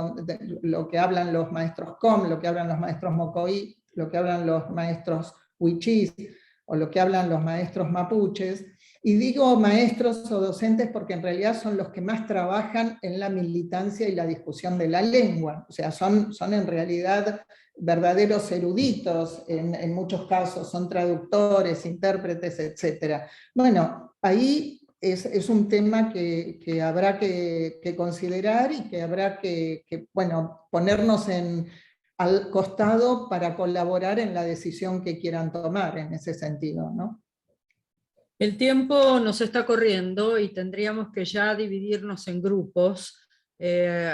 lo que hablan los maestros Com, lo que hablan los maestros Mocoí, lo que hablan los maestros Huichís, o lo que hablan los maestros mapuches, y digo maestros o docentes porque en realidad son los que más trabajan en la militancia y la discusión de la lengua, o sea, son en realidad verdaderos eruditos, en muchos casos son traductores, intérpretes, etc. Bueno, ahí es un tema que habrá que considerar y que habrá que bueno, ponernos al costado para colaborar en la decisión que quieran tomar en ese sentido, ¿no? El tiempo nos está corriendo y tendríamos que ya dividirnos en grupos,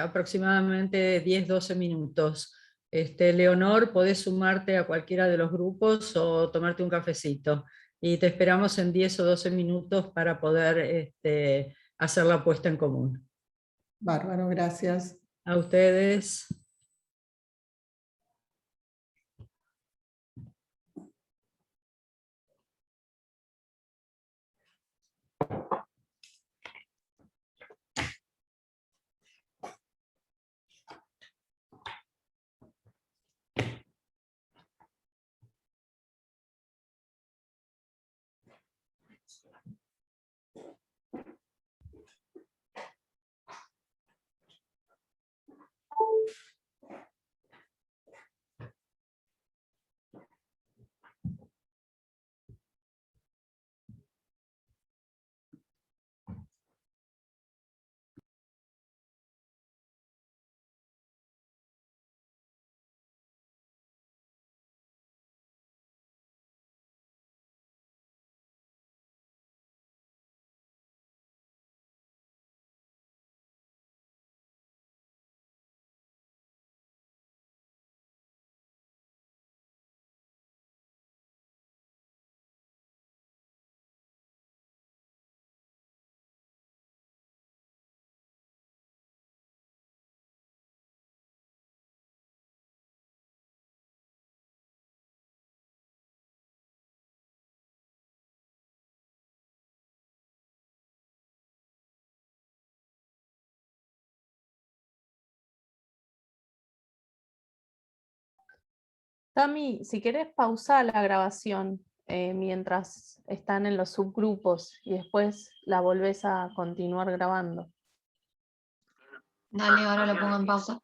aproximadamente 10-12 minutos. Leonor, podés sumarte a cualquiera de los grupos o tomarte un cafecito. Y te esperamos en 10 o 12 minutos para poder hacer la puesta en común. Bárbaro, gracias. A ustedes. Tami, si querés pausa la grabación mientras están en los subgrupos y después la volvés a continuar grabando. Dale, ahora lo pongo en pausa.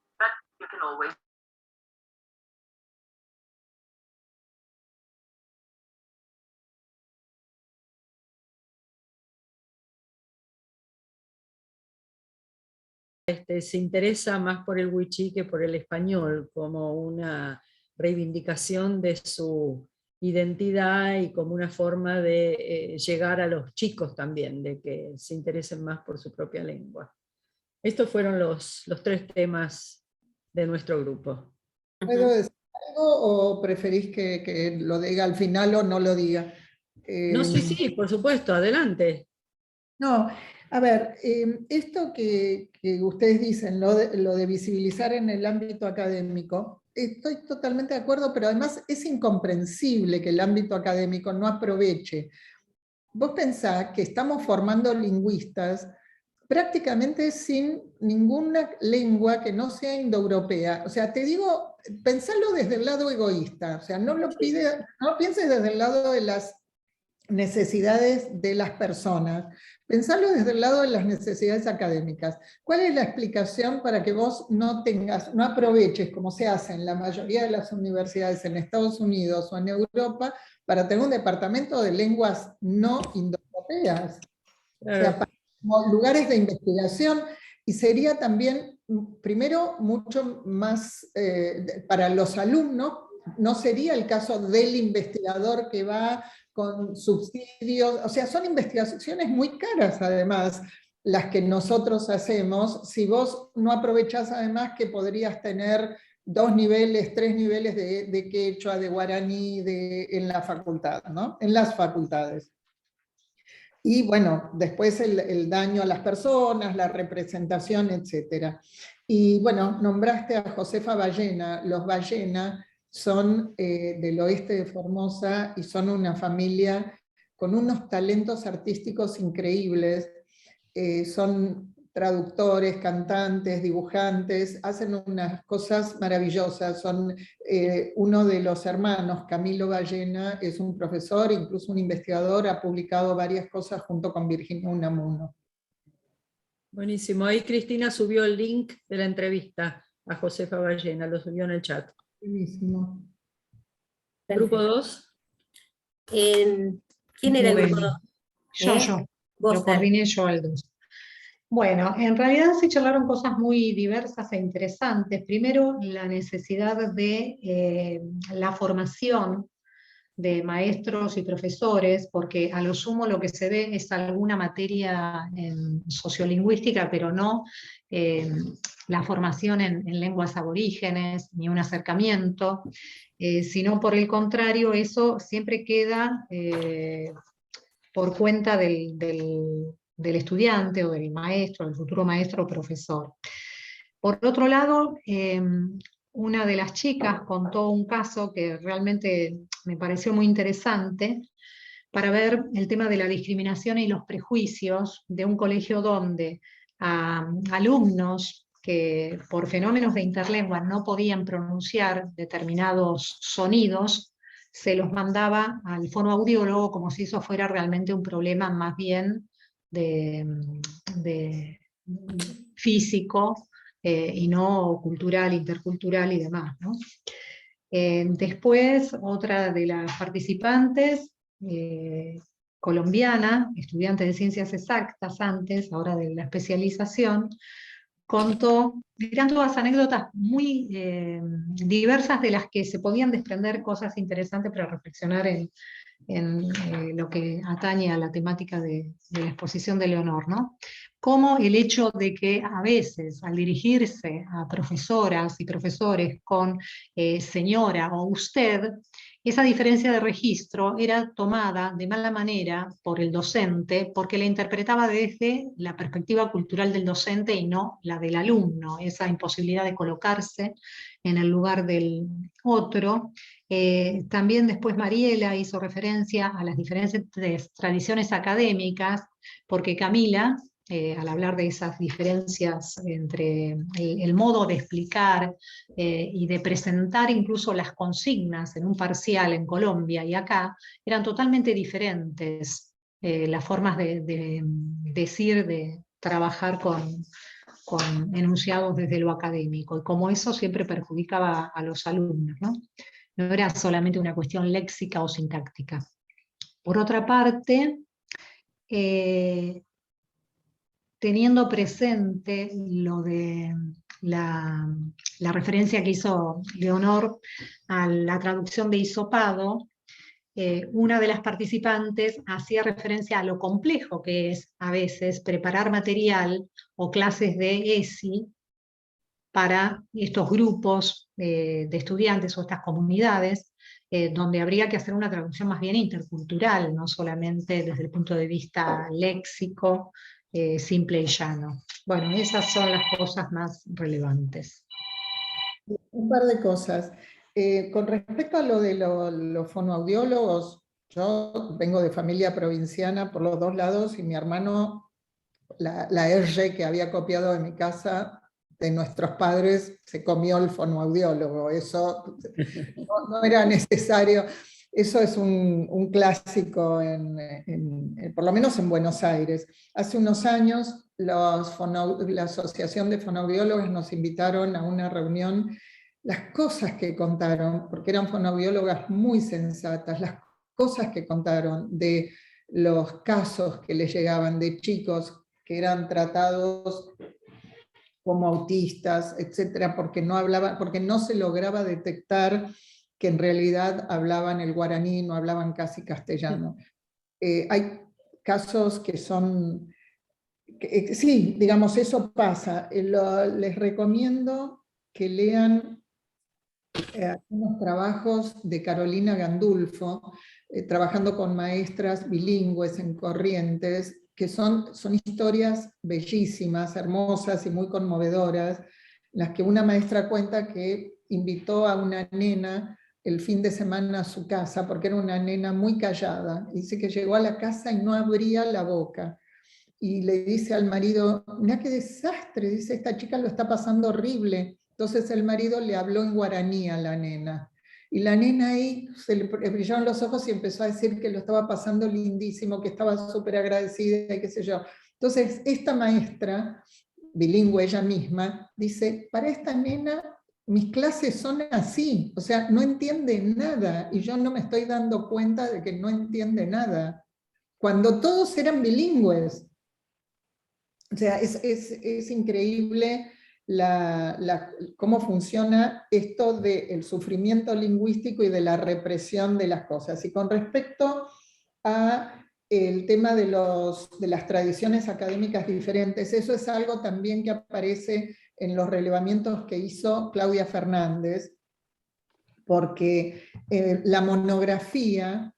Se interesa más por el wichí que por el español, como una reivindicación de su identidad y como una forma de llegar a los chicos también, de que se interesen más por su propia lengua. Estos fueron los 3 temas de nuestro grupo. ¿Puedo decir algo o preferís que lo diga al final o no lo diga? No, sí, por supuesto, adelante. No, a ver, esto que ustedes dicen, lo de visibilizar en el ámbito académico, estoy totalmente de acuerdo, pero además es incomprensible que el ámbito académico no aproveche. Vos pensás que estamos formando lingüistas prácticamente sin ninguna lengua que no sea indoeuropea. O sea, te digo, pensalo desde el lado egoísta, o sea, no pienses desde el lado de las necesidades de las personas, pensalo desde el lado de las necesidades académicas. ¿Cuál es la explicación para que vos no aproveches, como se hace en la mayoría de las universidades en Estados Unidos o en Europa, para tener un departamento de lenguas no indoeuropeas? O sea, como lugares de investigación, y sería también, primero, mucho más para los alumnos, no sería el caso del investigador que va con subsidios, o sea, son investigaciones muy caras además, las que nosotros hacemos, si vos no aprovechás además que podrías tener 2 niveles, 3 niveles de quechua, de guaraní en la facultad, ¿no? En las facultades. Y bueno, después el daño a las personas, la representación, etc. Y bueno, nombraste a Josefa Ballena. Los Ballena son del oeste de Formosa y son una familia con unos talentos artísticos increíbles. Son traductores, cantantes, dibujantes, hacen unas cosas maravillosas. Son uno de los hermanos, Camilo Ballena, es un profesor, incluso un investigador, ha publicado varias cosas junto con Virginia Unamuno. Buenísimo. Ahí Cristina subió el link de la entrevista a Josefa Ballena, lo subió en el chat. Buenísimo. Grupo 2. ¿Quién era el grupo 2? Yo. Vos, Lo coordiné yo al 2. Bueno, en realidad se charlaron cosas muy diversas e interesantes. Primero, la necesidad de la formación de maestros y profesores, porque a lo sumo lo que se ve es alguna materia en sociolingüística, pero no la formación en lenguas aborígenes, ni un acercamiento, sino por el contrario, eso siempre queda por cuenta del estudiante o del maestro, del futuro maestro o profesor. Por otro lado, una de las chicas contó un caso que realmente me pareció muy interesante para ver el tema de la discriminación y los prejuicios de un colegio donde a alumnos que por fenómenos de interlengua no podían pronunciar determinados sonidos, se los mandaba al fonoaudiólogo como si eso fuera realmente un problema más bien de físico y no cultural, intercultural y demás, ¿no? Después, otra de las participantes, colombiana, estudiante de ciencias exactas antes, ahora de la especialización, contó, eran todas anécdotas muy diversas de las que se podían desprender cosas interesantes para reflexionar en lo que atañe a la temática de la exposición de Leonor, ¿no? Como el hecho de que a veces al dirigirse a profesoras y profesores con señora o usted, esa diferencia de registro era tomada de mala manera por el docente porque la interpretaba desde la perspectiva cultural del docente y no la del alumno, esa imposibilidad de colocarse en el lugar del otro. También después Mariela hizo referencia a las diferentes tradiciones académicas, porque Camila, al hablar de esas diferencias entre el modo de explicar y de presentar incluso las consignas en un parcial en Colombia y acá, eran totalmente diferentes las formas de decir, de trabajar con enunciados desde lo académico, y como eso siempre perjudicaba a los alumnos, ¿no? No era solamente una cuestión léxica o sintáctica. Por otra parte, teniendo presente lo de la referencia que hizo Leonor a la traducción de hisopado, una de las participantes hacía referencia a lo complejo que es a veces preparar material o clases de ESI para estos grupos de estudiantes o estas comunidades, donde habría que hacer una traducción más bien intercultural, no solamente desde el punto de vista léxico, simple y llano. Bueno, esas son las cosas más relevantes. Un par de cosas. Con respecto a lo de los fonoaudiólogos, yo vengo de familia provinciana por los dos lados y mi hermano, la R que había copiado de mi casa, de nuestros padres, se comió el fonoaudiólogo. Eso no era necesario. Eso es un clásico, por lo menos en Buenos Aires. Hace unos años la Asociación de Fonoaudiólogos nos invitaron a una reunión. Las cosas que contaron, porque eran fonoaudiólogas muy sensatas, las cosas que contaron de los casos que les llegaban de chicos que eran tratados como autistas, etcétera, porque no se lograba detectar que en realidad hablaban el guaraní, no hablaban casi castellano. Hay casos que son, sí, digamos, eso pasa. Les recomiendo que lean unos trabajos de Carolina Gandulfo, trabajando con maestras bilingües en Corrientes, que son historias bellísimas, hermosas y muy conmovedoras, en las que una maestra cuenta que invitó a una nena el fin de semana a su casa, porque era una nena muy callada. Dice que llegó a la casa y no abría la boca. Y le dice al marido, mira qué desastre, dice, esta chica lo está pasando horrible. Entonces el marido le habló en guaraní a la nena. Y la nena ahí se le brillaron los ojos y empezó a decir que lo estaba pasando lindísimo, que estaba súper agradecida y qué sé yo. Entonces esta maestra, bilingüe ella misma, dice, para esta nena mis clases son así, o sea, no entiende nada y yo no me estoy dando cuenta de que no entiende nada. Cuando todos eran bilingües. O sea, es increíble cómo funciona esto del sufrimiento lingüístico y de la represión de las cosas. Y con respecto a el tema de las tradiciones académicas diferentes, eso es algo también que aparece en los relevamientos que hizo Claudia Fernández, porque la monografía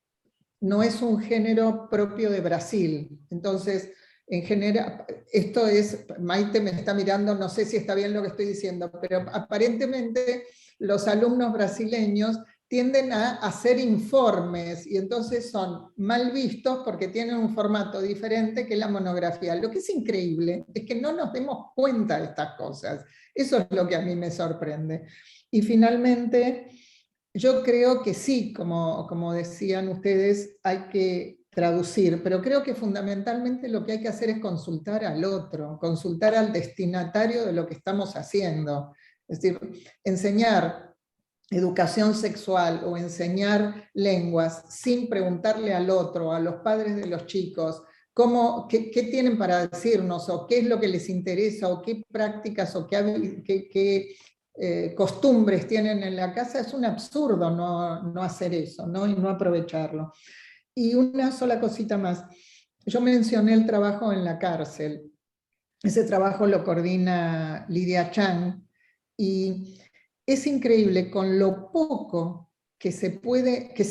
no es un género propio de Brasil. Entonces, en general, esto es, Maite me está mirando, no sé si está bien lo que estoy diciendo, pero aparentemente los alumnos brasileños tienden a hacer informes y entonces son mal vistos porque tienen un formato diferente que la monografía. Lo que es increíble es que no nos demos cuenta de estas cosas. Eso es lo que a mí me sorprende. Y finalmente, yo creo que sí, como decían ustedes, hay que traducir, pero creo que fundamentalmente lo que hay que hacer es consultar al otro, consultar al destinatario de lo que estamos haciendo. Es decir, enseñar educación sexual o enseñar lenguas sin preguntarle al otro, a los padres de los chicos, qué tienen para decirnos, o qué es lo que les interesa, o qué prácticas, o qué costumbres tienen en la casa, es un absurdo no hacer eso, ¿no? Y no aprovecharlo. Y una sola cosita más. Yo mencioné el trabajo en la cárcel. Ese trabajo lo coordina Lidia Chang, y es increíble con lo poco que se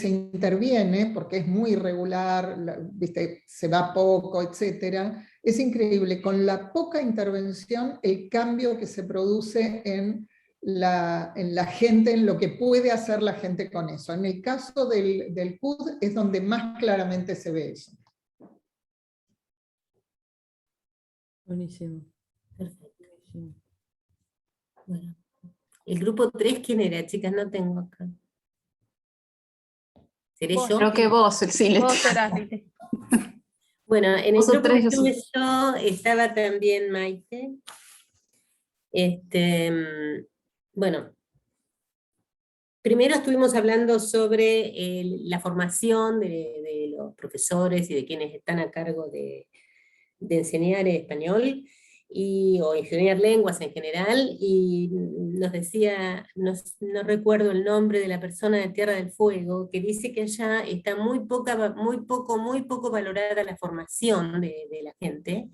interviene, porque es muy irregular, ¿viste? Se va poco, etc. Es increíble con la poca intervención el cambio que se produce en la gente, en lo que puede hacer la gente con eso. En el caso del CUD es donde más claramente se ve eso. Buenísimo. Perfecto. Buenísimo. Bueno, el grupo 3, ¿quién era, chicas? No tengo acá. ¿Seré Vos, yo? Creo que vos, sí, Vos serás, Lili. Bueno, en el Vos sos grupo tres, que yo estuve soy. yo estaba también Maite. Bueno, primero estuvimos hablando sobre la formación de los profesores y de quienes están a cargo de enseñar español o enseñar lenguas en general, y nos decía, no recuerdo el nombre de la persona de Tierra del Fuego, que dice que allá está muy poco valorada la formación de la gente,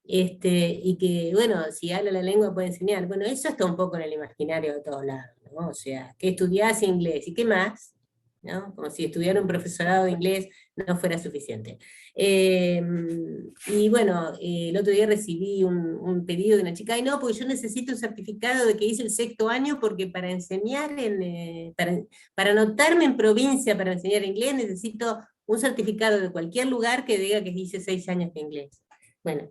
y que, bueno, si habla la lengua puede enseñar. Bueno, eso está un poco en el imaginario de todos lados, ¿no? O sea, que estudiás inglés, ¿y qué más? ¿No? Como si estudiar un profesorado de inglés no fuera suficiente. Y bueno, el otro día recibí un pedido de una chica, y no, porque yo necesito un certificado de que hice el 6º año, porque para enseñar, para anotarme en provincia para enseñar inglés, necesito un certificado de cualquier lugar que diga que hice 6 años de inglés. Bueno,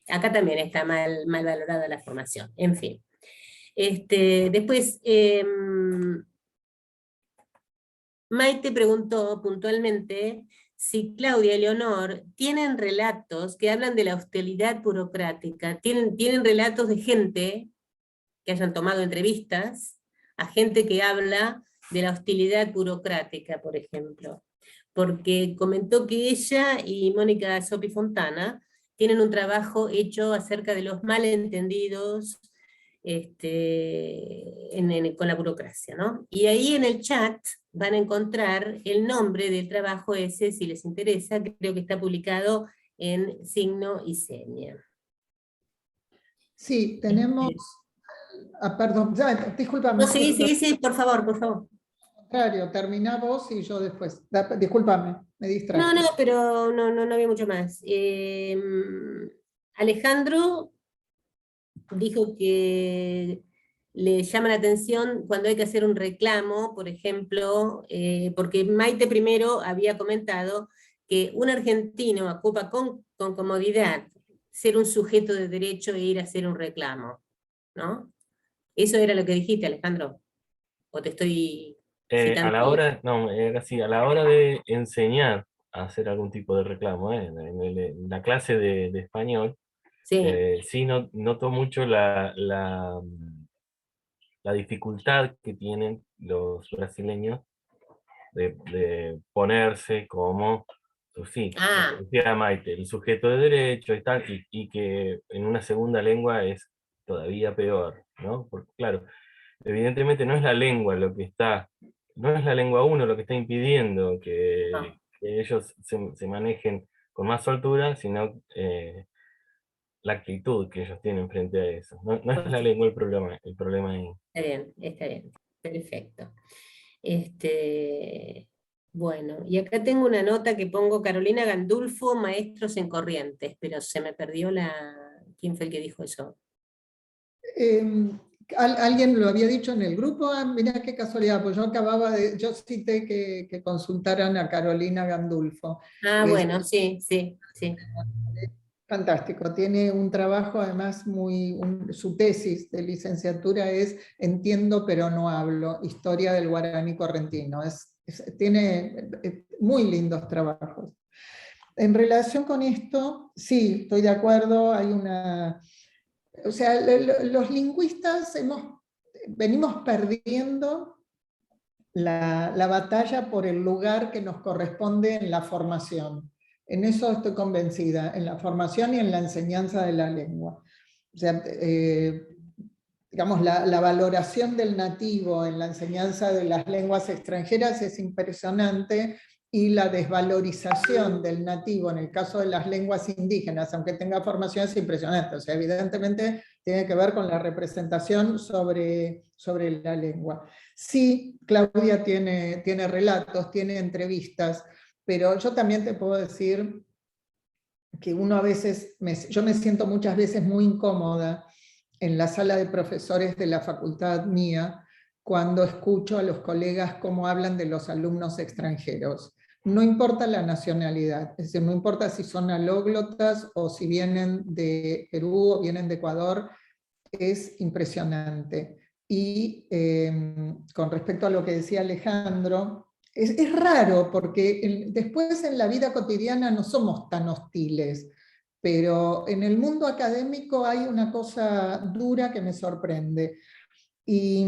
acá también está mal valorada la formación, en fin. Después, Maite preguntó puntualmente si Claudia y Leonor tienen relatos que hablan de la hostilidad burocrática, tienen relatos de gente que hayan tomado entrevistas a gente que habla de la hostilidad burocrática, por ejemplo. Porque comentó que ella y Mónica Sopi Fontana tienen un trabajo hecho acerca de los malentendidos con la burocracia, ¿no? Y ahí en el chat van a encontrar el nombre del trabajo ese, si les interesa, creo que está publicado en Signo y Seña. Sí, tenemos... perdón, discúlpame. No, sí, por favor, por favor. Contrario, termina vos y yo después. Discúlpame, me distraje. No, pero no había mucho más. Alejandro dijo que le llama la atención cuando hay que hacer un reclamo, por ejemplo, porque Maite primero había comentado que un argentino ocupa con comodidad ser un sujeto de derecho e ir a hacer un reclamo, ¿no? ¿Eso era lo que dijiste, Alejandro? ¿O te estoy A la citando? hora, no, era así, a la hora de enseñar a hacer algún tipo de reclamo, en la clase de español, Sí. sí noto mucho la dificultad que tienen los brasileños de ponerse como, pues sí, Ah, como decía Maite, el sujeto de derecho y tal, y que en una segunda lengua es todavía peor, ¿no? Porque claro, evidentemente no es la lengua lo que está, no es la lengua uno lo que está impidiendo no. que ellos se manejen con más soltura, sino la actitud que ellos tienen frente a eso. No, no es Por la su- lengua el problema ahí. Está bien, perfecto. Bueno, y acá tengo una nota que pongo Carolina Gandulfo, Maestros en Corrientes, pero se me perdió ¿Quién fue el que dijo eso? Alguien lo había dicho en el grupo, mirá qué casualidad, pues yo cité que consultaran a Carolina Gandulfo. Ah, Es bueno, sí, sí, sí. fantástico, tiene un trabajo además su tesis de licenciatura es Entiendo pero no hablo, historia del guaraní correntino. Tiene muy lindos trabajos. En relación con esto, sí, estoy de acuerdo, o sea, los lingüistas venimos perdiendo la batalla por el lugar que nos corresponde en la formación. En eso estoy convencida, en la formación y en la enseñanza de la lengua. O sea, digamos, la valoración del nativo en la enseñanza de las lenguas extranjeras es impresionante, y la desvalorización del nativo en el caso de las lenguas indígenas, aunque tenga formación, es impresionante. O sea, evidentemente tiene que ver con la representación sobre la lengua. Sí, Claudia tiene relatos, tiene entrevistas, pero yo también te puedo decir que uno a veces, yo me siento muchas veces muy incómoda en la sala de profesores de la facultad mía cuando escucho a los colegas cómo hablan de los alumnos extranjeros. No importa la nacionalidad, es decir, no importa si son alóglotas o si vienen de Perú o vienen de Ecuador, es impresionante. Y con respecto a lo que decía Alejandro, es raro porque después en la vida cotidiana no somos tan hostiles, pero en el mundo académico hay una cosa dura que me sorprende. Y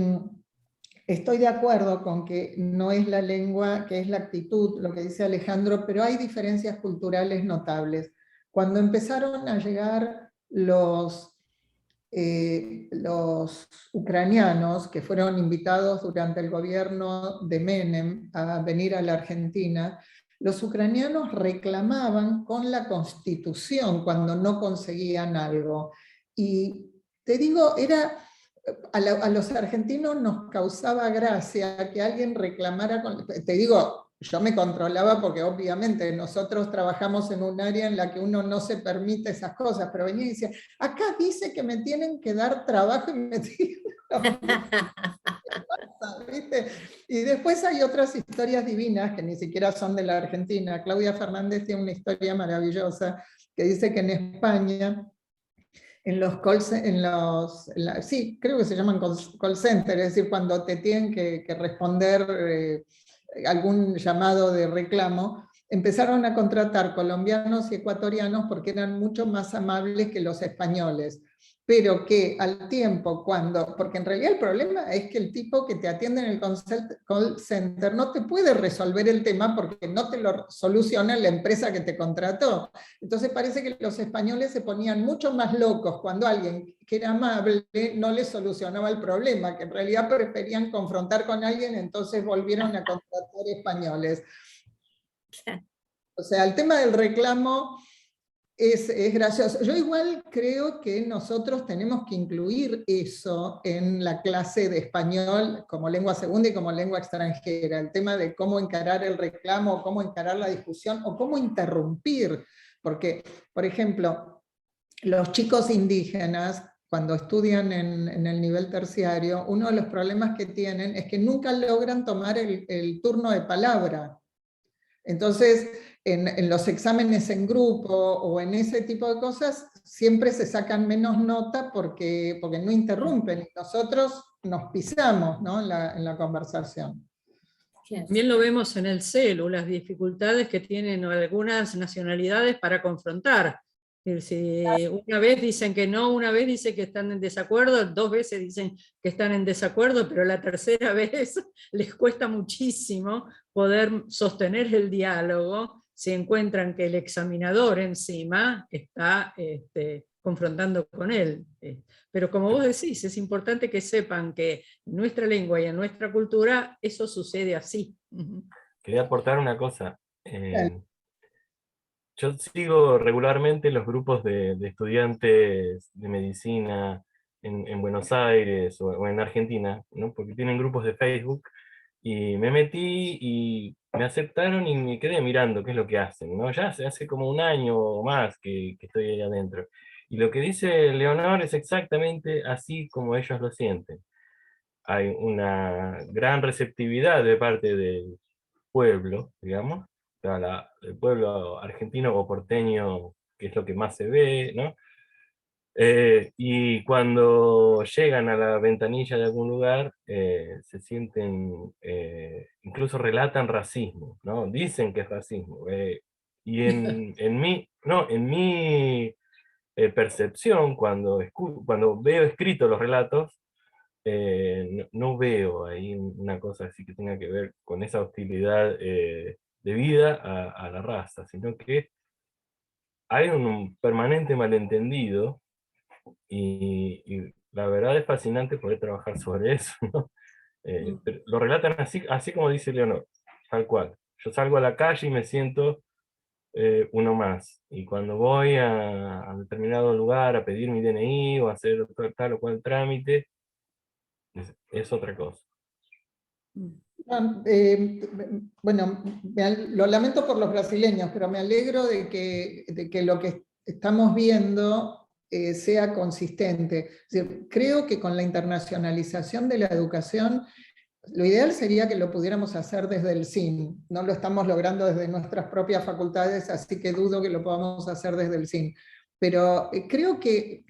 estoy de acuerdo con que no es la lengua, que es la actitud, lo que dice Alejandro, pero hay diferencias culturales notables. Cuando empezaron a llegar los ucranianos que fueron invitados durante el gobierno de Menem a venir a la Argentina, los ucranianos reclamaban con la Constitución cuando no conseguían algo. Y te digo, a los argentinos nos causaba gracia que alguien reclamara, te digo, yo me controlaba porque obviamente nosotros trabajamos en un área en la que uno no se permite esas cosas, pero venía y decía, acá dice que me tienen que dar trabajo y me tienen ¿viste? Y después hay otras historias divinas que ni siquiera son de la Argentina. Claudia Fernández tiene una historia maravillosa que dice que en España, en los sí, creo que se llaman call center, es decir, cuando te tienen que responder algún llamado de reclamo, empezaron a contratar colombianos y ecuatorianos porque eran mucho más amables que los españoles. Pero que al tiempo, porque en realidad el problema es que el tipo que te atiende en el call center no te puede resolver el tema porque no te lo soluciona la empresa que te contrató. Entonces parece que los españoles se ponían mucho más locos cuando alguien que era amable no les solucionaba el problema, que en realidad preferían confrontar con alguien, entonces volvieron a contratar españoles. O sea, el tema del reclamo es gracioso. Yo igual creo que nosotros tenemos que incluir eso en la clase de español como lengua segunda y como lengua extranjera, el tema de cómo encarar el reclamo, cómo encarar la discusión o cómo interrumpir. Porque, por ejemplo, los chicos indígenas, cuando estudian en el nivel terciario, uno de los problemas que tienen es que nunca logran tomar el turno de palabra. Entonces, en los exámenes en grupo o en ese tipo de cosas, siempre se sacan menos nota porque no interrumpen, y nosotros nos pisamos, ¿no?, en la conversación. También lo vemos en el celu, las dificultades que tienen algunas nacionalidades para confrontar. Es decir, si una vez dicen que no, una vez dicen que están en desacuerdo, 2 veces dicen que están en desacuerdo, pero la tercera vez les cuesta muchísimo poder sostener el diálogo si encuentran que el examinador encima está confrontando con él. Pero como vos decís, es importante que sepan que en nuestra lengua y en nuestra cultura eso sucede así. Quería aportar una cosa. Yo sigo regularmente los grupos de estudiantes de medicina en Buenos Aires o en Argentina, ¿no? Porque tienen grupos de Facebook, y me metí y me aceptaron y me quedé mirando qué es lo que hacen, ¿no? Ya hace como un año o más que estoy ahí adentro. Y lo que dice Leonor es exactamente así como ellos lo sienten. Hay una gran receptividad de parte del pueblo, digamos, el pueblo argentino o porteño, que es lo que más se ve, ¿no? Y cuando llegan a la ventanilla de algún lugar, se sienten, incluso relatan racismo, ¿no? Dicen que es racismo. Y en mi percepción, cuando veo escritos los relatos, no veo ahí una cosa así que tenga que ver con esa hostilidad debida a la raza, sino que hay un permanente malentendido, y la verdad es fascinante poder trabajar sobre eso, ¿no? Pero lo relatan así como dice Leonor, tal cual. Yo salgo a la calle y me siento uno más, y cuando voy a determinado lugar a pedir mi DNI o a hacer tal o cual trámite, es otra cosa. Bueno, lo lamento por los brasileños, pero me alegro de que lo que estamos viendo sea consistente. Es decir, creo que con la internacionalización de la educación, lo ideal sería que lo pudiéramos hacer desde el CIN. No lo estamos logrando desde nuestras propias facultades, así que dudo que lo podamos hacer desde el CIN. Pero creo que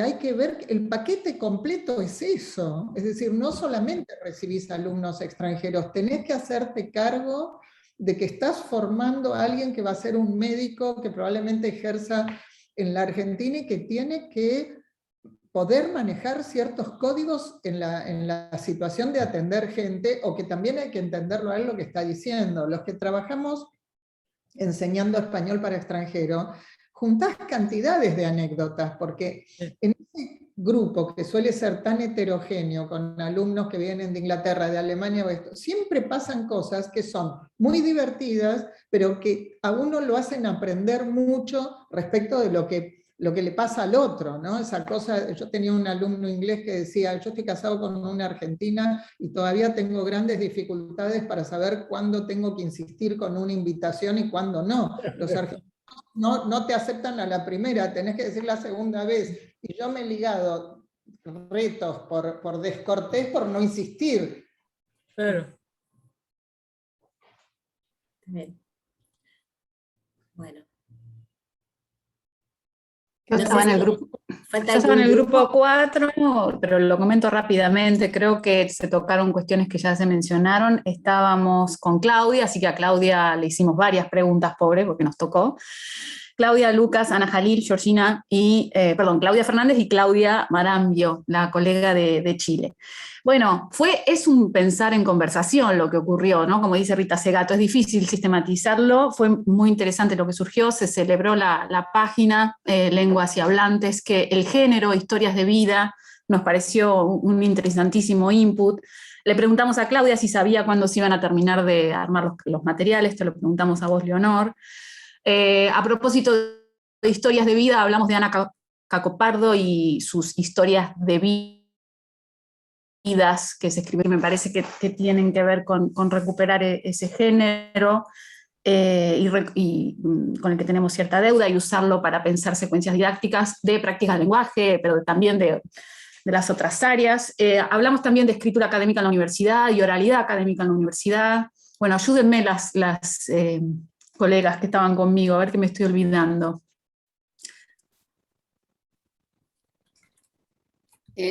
hay que ver, el paquete completo es eso. Es decir, no solamente recibís alumnos extranjeros, tenés que hacerte cargo de que estás formando a alguien que va a ser un médico que probablemente ejerza en la Argentina y que tiene que poder manejar ciertos códigos en la situación de atender gente, o que también hay que entenderlo a él lo que está diciendo. Los que trabajamos enseñando español para extranjeros, juntás cantidades de anécdotas, porque en ese grupo que suele ser tan heterogéneo, con alumnos que vienen de Inglaterra, de Alemania, siempre pasan cosas que son muy divertidas, pero que a uno lo hacen aprender mucho respecto de lo que le pasa al otro, ¿no? Esa cosa, yo tenía un alumno inglés que decía, yo estoy casado con una argentina y todavía tengo grandes dificultades para saber cuándo tengo que insistir con una invitación y cuándo no. Los argentinos no te aceptan a la primera, tenés que decir la segunda vez. Y yo me he ligado retos por descortés, por no insistir. Claro. Bien. Bueno. Yo estaba en el grupo 4, pero lo comento rápidamente. Creo que se tocaron cuestiones que ya se mencionaron. Estábamos con Claudia, así que a Claudia le hicimos varias preguntas, pobre, porque nos tocó. Claudia, Lucas, Ana Jalil, Georgina Claudia Fernández y Claudia Marambio, la colega de Chile. Bueno, es un pensar en conversación lo que ocurrió, ¿no? Como dice Rita Segato, es difícil sistematizarlo, fue muy interesante lo que surgió, se celebró la página Lenguas y Hablantes, que el género, historias de vida, nos pareció un interesantísimo input. Le preguntamos a Claudia si sabía cuándo se iban a terminar de armar los materiales, te lo preguntamos a vos, Leonor. A propósito de historias de vida, hablamos de Ana Cacopardo y sus historias de vidas que se escribieron, me parece que tienen que ver con recuperar ese género. con el que tenemos cierta deuda, y usarlo para pensar secuencias didácticas de prácticas de lenguaje, pero también de las otras áreas. Hablamos también de escritura académica en la universidad y oralidad académica en la universidad. Bueno, ayúdenme las colegas que estaban conmigo, a ver qué me estoy olvidando.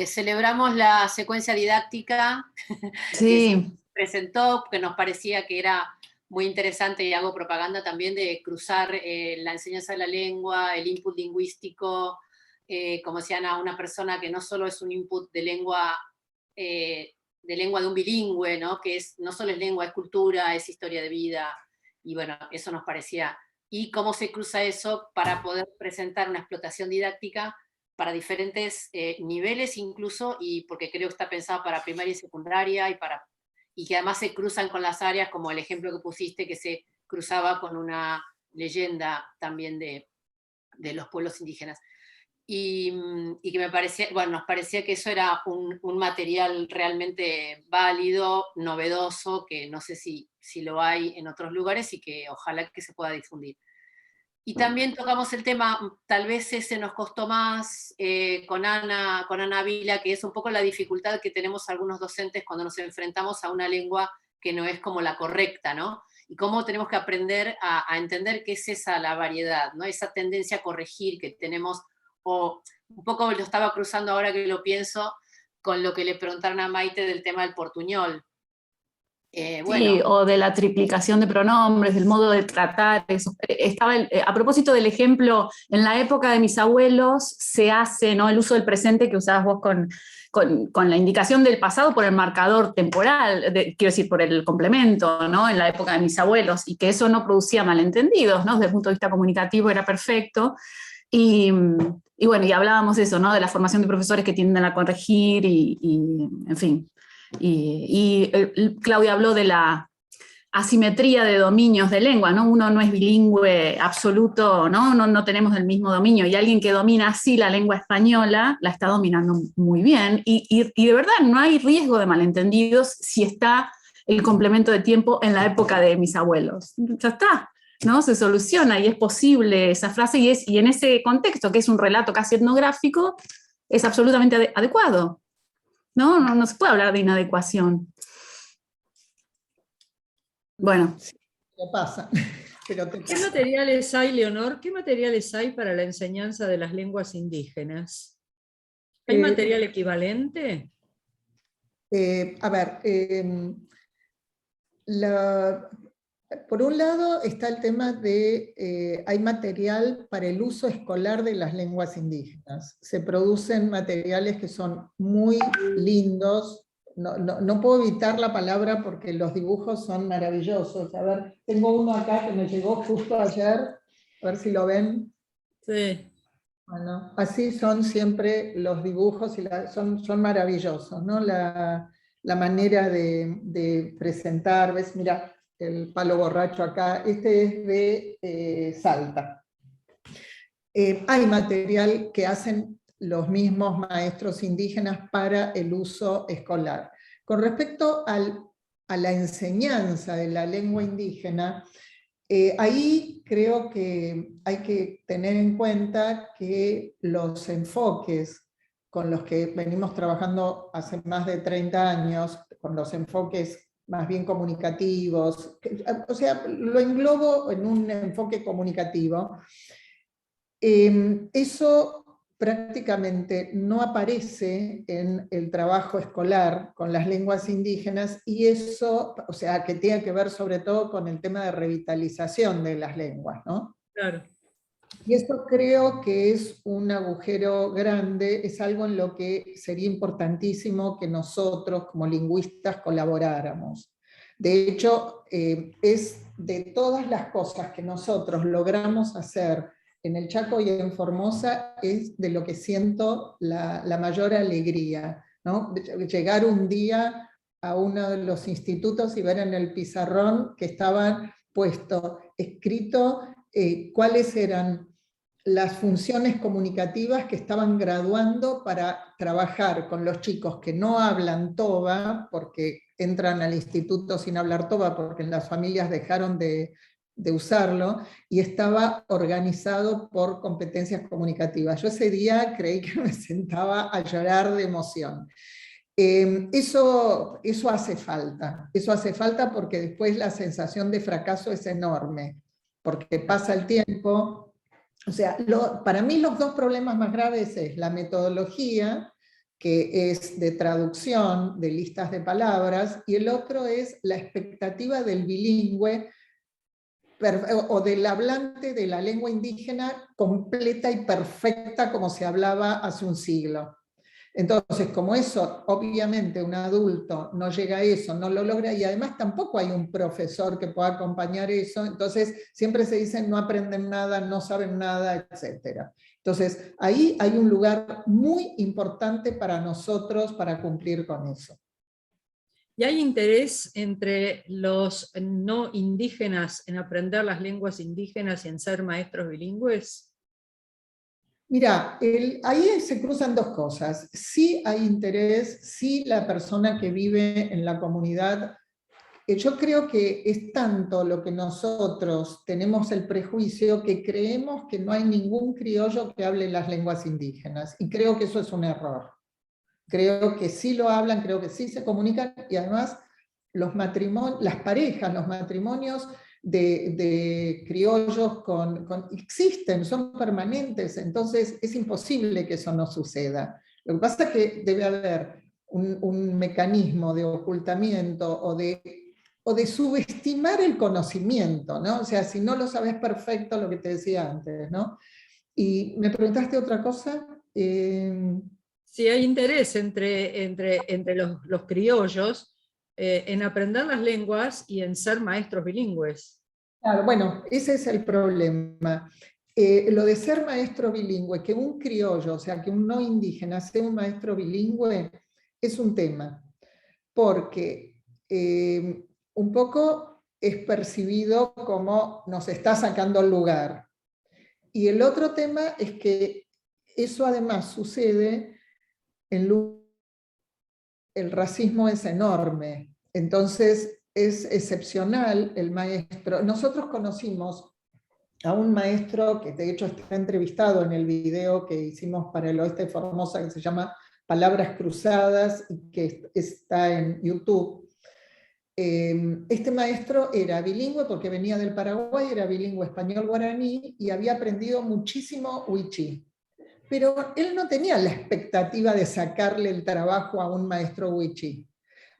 Celebramos la secuencia didáctica Sí. que se presentó, que nos parecía que era muy interesante, y hago propaganda también de cruzar la enseñanza de la lengua, el input lingüístico, como decían, a una persona que no solo es un input de lengua de un bilingüe, ¿no? Que no solo es lengua, es cultura, es historia de vida, y bueno, eso nos parecía. Y cómo se cruza eso para poder presentar una explotación didáctica para diferentes niveles incluso, y porque creo que está pensado para primaria y secundaria, y que además se cruzan con las áreas, como el ejemplo que pusiste, que se cruzaba con una leyenda también de los pueblos indígenas. Y que nos parecía que eso era un material realmente válido, novedoso, que no sé si lo hay en otros lugares, y que ojalá que se pueda difundir. Y también tocamos el tema, tal vez ese nos costó más, con Ana Vila, que es un poco la dificultad que tenemos algunos docentes cuando nos enfrentamos a una lengua que no es como la correcta, ¿no? Y cómo tenemos que aprender a entender qué es esa la variedad, ¿no? Esa tendencia a corregir que tenemos, o un poco lo estaba cruzando ahora que lo pienso, con lo que le preguntaron a Maite del tema del portuñol. Bueno. Sí, o de la triplicación de pronombres, del modo de tratar. Eso. A propósito del ejemplo, en la época de mis abuelos se hace, ¿no?, el uso del presente que usabas vos con la indicación del pasado por el marcador temporal, quiero decir, por el complemento, ¿no?, en la época de mis abuelos, y que eso no producía malentendidos, ¿no? Desde el punto de vista comunicativo era perfecto. Y bueno, y hablábamos de eso, ¿no?, de la formación de profesores que tienden a corregir en fin. Y Claudia habló de la asimetría de dominios de lengua, ¿no? Uno no es bilingüe absoluto, ¿no? No tenemos el mismo dominio, y alguien que domina así la lengua española la está dominando muy bien, y de verdad no hay riesgo de malentendidos si está el complemento de tiempo en la época de mis abuelos. Ya está, ¿no? Se soluciona y es posible esa frase, y en ese contexto, que es un relato casi etnográfico, es absolutamente adecuado. No se puede hablar de inadecuación. Bueno. Sí, ¿qué pasa? ¿Qué materiales hay, Leonor? ¿Qué materiales hay para la enseñanza de las lenguas indígenas? ¿Hay material equivalente? A ver, por un lado está el tema de, hay material para el uso escolar de las lenguas indígenas. Se producen materiales que son muy lindos. No puedo evitar la palabra porque los dibujos son maravillosos. A ver, tengo uno acá que me llegó justo ayer, a ver si lo ven. Sí. Bueno, así son siempre los dibujos, y son maravillosos, ¿no? La manera de presentar, ¿ves? Mira, el palo borracho acá, este es de Salta. Hay material que hacen los mismos maestros indígenas para el uso escolar. Con respecto a la enseñanza de la lengua indígena, ahí creo que hay que tener en cuenta que los enfoques con los que venimos trabajando hace más de 30 años, con los enfoques más bien comunicativos, o sea, lo englobo en un enfoque comunicativo, eso prácticamente no aparece en el trabajo escolar con las lenguas indígenas, y eso, o sea, que tiene que ver sobre todo con el tema de revitalización de las lenguas, ¿no? Claro. Y eso creo que es un agujero grande, es algo en lo que sería importantísimo que nosotros como lingüistas colaboráramos. De hecho, es de todas las cosas que nosotros logramos hacer en el Chaco y en Formosa, es de lo que siento la mayor alegría, ¿no? Llegar un día a uno de los institutos y ver en el pizarrón que estaban escrito cuáles eran las funciones comunicativas que estaban graduando para trabajar con los chicos que no hablan toba, porque entran al instituto sin hablar toba, porque en las familias dejaron de de usarlo, y estaba organizado por competencias comunicativas. Yo ese día creí que me sentaba a llorar de emoción. Eso hace falta porque después la sensación de fracaso es enorme, porque pasa el tiempo. O sea, para mí los dos problemas más graves es la metodología, que es de traducción de listas de palabras, y el otro es la expectativa del bilingüe o del hablante de la lengua indígena completa y perfecta como se hablaba hace un siglo. Entonces, como eso, obviamente un adulto no llega a eso, no lo logra, y además tampoco hay un profesor que pueda acompañar eso, entonces siempre se dice no aprenden nada, no saben nada, etc. Entonces, ahí hay un lugar muy importante para nosotros para cumplir con eso. ¿Y hay interés entre los no indígenas en aprender las lenguas indígenas y en ser maestros bilingües? Mira, ahí se cruzan dos cosas. Sí hay interés, sí la persona que vive en la comunidad, yo creo que es tanto lo que nosotros tenemos el prejuicio que creemos que no hay ningún criollo que hable las lenguas indígenas, y creo que eso es un error. Creo que sí lo hablan, creo que sí se comunican, y además las parejas, los matrimonios de criollos existen, son permanentes, entonces es imposible que eso no suceda. Lo que pasa es que debe haber un mecanismo de ocultamiento o de subestimar el conocimiento, ¿no? O sea, si no lo sabes perfecto, lo que te decía antes, ¿no? Y me preguntaste otra cosa. Si hay interés entre los criollos en aprender las lenguas y en ser maestros bilingües. Claro, bueno, ese es el problema. Lo de ser maestro bilingüe, que un criollo, o sea, que un no indígena sea un maestro bilingüe, es un tema, porque un poco es percibido como nos está sacando el lugar. Y el otro tema es que eso además sucede el racismo es enorme, entonces es excepcional el maestro. Nosotros conocimos a un maestro que de hecho está entrevistado en el video que hicimos para el Oeste de Formosa, que se llama Palabras Cruzadas, y que está en YouTube. Este maestro era bilingüe porque venía del Paraguay, era bilingüe español-guaraní y había aprendido muchísimo wichí. Pero él no tenía la expectativa de sacarle el trabajo a un maestro wichí.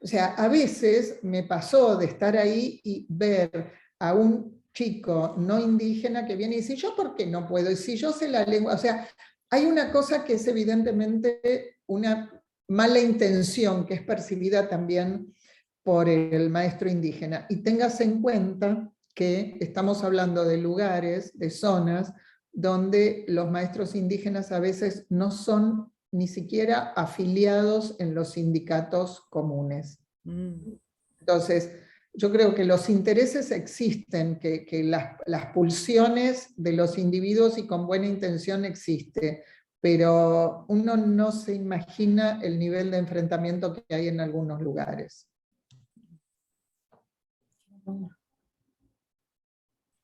O sea, a veces me pasó de estar ahí y ver a un chico no indígena que viene y dice, ¿yo por qué no puedo? Y si yo sé la lengua, o sea, hay una cosa que es evidentemente una mala intención que es percibida también por el maestro indígena. Y tengas en cuenta que estamos hablando de lugares, de zonas, donde los maestros indígenas a veces no son ni siquiera afiliados en los sindicatos comunes. Entonces, yo creo que los intereses existen, que las pulsiones de los individuos y con buena intención existe, pero uno no se imagina el nivel de enfrentamiento que hay en algunos lugares.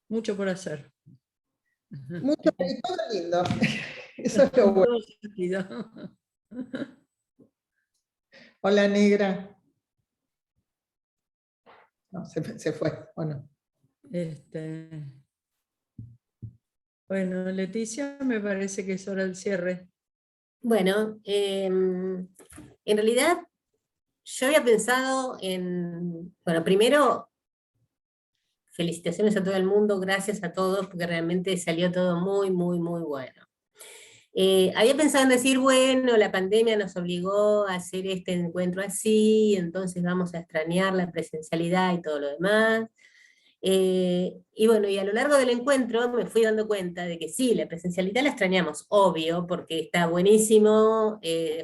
Mucho por hacer. Mucho, y todo lindo. Eso es lo bueno. Hola, negra. No, se fue, bueno. Bueno, Leticia, me parece que es hora del cierre. Bueno, en realidad yo había pensado bueno, primero, felicitaciones a todo el mundo, gracias a todos, porque realmente salió todo muy, muy, muy bueno. Había pensado en decir, bueno, la pandemia nos obligó a hacer este encuentro así, entonces vamos a extrañar la presencialidad y todo lo demás. Y bueno, y a lo largo del encuentro me fui dando cuenta de que sí, la presencialidad la extrañamos, obvio, porque está buenísimo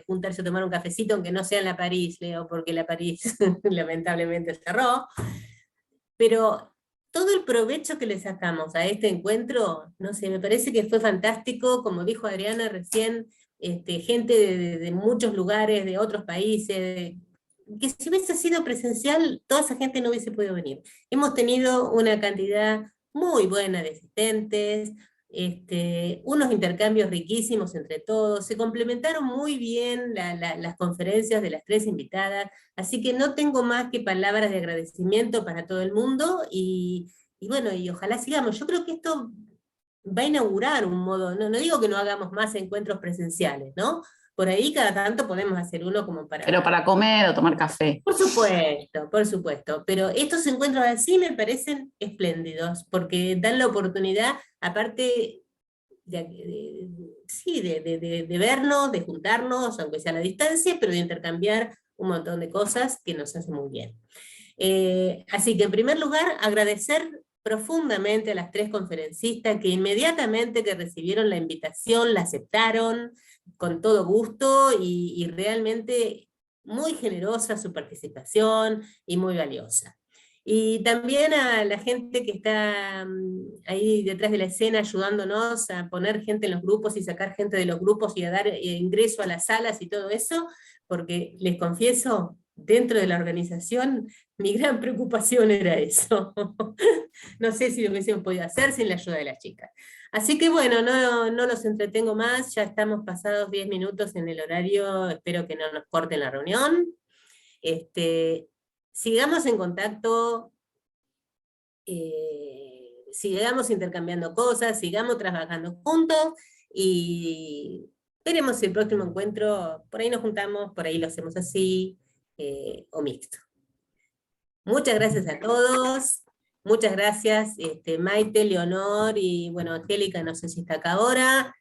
juntarse a tomar un cafecito, aunque no sea en la París, Leo, porque la París lamentablemente cerró, pero todo el provecho que le sacamos a este encuentro, no sé, me parece que fue fantástico, como dijo Adriana recién, gente de muchos lugares, de otros países, que si hubiese sido presencial, toda esa gente no hubiese podido venir. Hemos tenido una cantidad muy buena de asistentes, unos intercambios riquísimos entre todos, se complementaron muy bien las conferencias de las 3 invitadas, así que no tengo más que palabras de agradecimiento para todo el mundo, y bueno, y ojalá sigamos. Yo creo que esto va a inaugurar un modo, no digo que no hagamos más encuentros presenciales, ¿no? Por ahí cada tanto podemos hacer uno como para... Pero para comer o tomar café. Por supuesto, pero estos encuentros así me parecen espléndidos, porque dan la oportunidad, aparte de vernos, de juntarnos, aunque sea a la distancia, pero de intercambiar un montón de cosas que nos hacen muy bien. Así que en primer lugar, agradecer profundamente a las 3 conferencistas que inmediatamente que recibieron la invitación la aceptaron con todo gusto, y realmente muy generosa su participación y muy valiosa. Y también a la gente que está ahí detrás de la escena ayudándonos a poner gente en los grupos y sacar gente de los grupos y a dar ingreso a las salas y todo eso, porque les confieso, dentro de la organización, mi gran preocupación era eso. No sé si lo hubiesen podido hacer sin la ayuda de las chicas. Así que bueno, no los entretengo más, ya estamos pasados 10 minutos en el horario, espero que no nos corten la reunión. Sigamos en contacto, sigamos intercambiando cosas, sigamos trabajando juntos, y veremos si el próximo encuentro, por ahí nos juntamos, por ahí lo hacemos así, o mixto. Muchas gracias a todos, muchas gracias Maite, Leonor y bueno, Angélica, no sé si está acá ahora,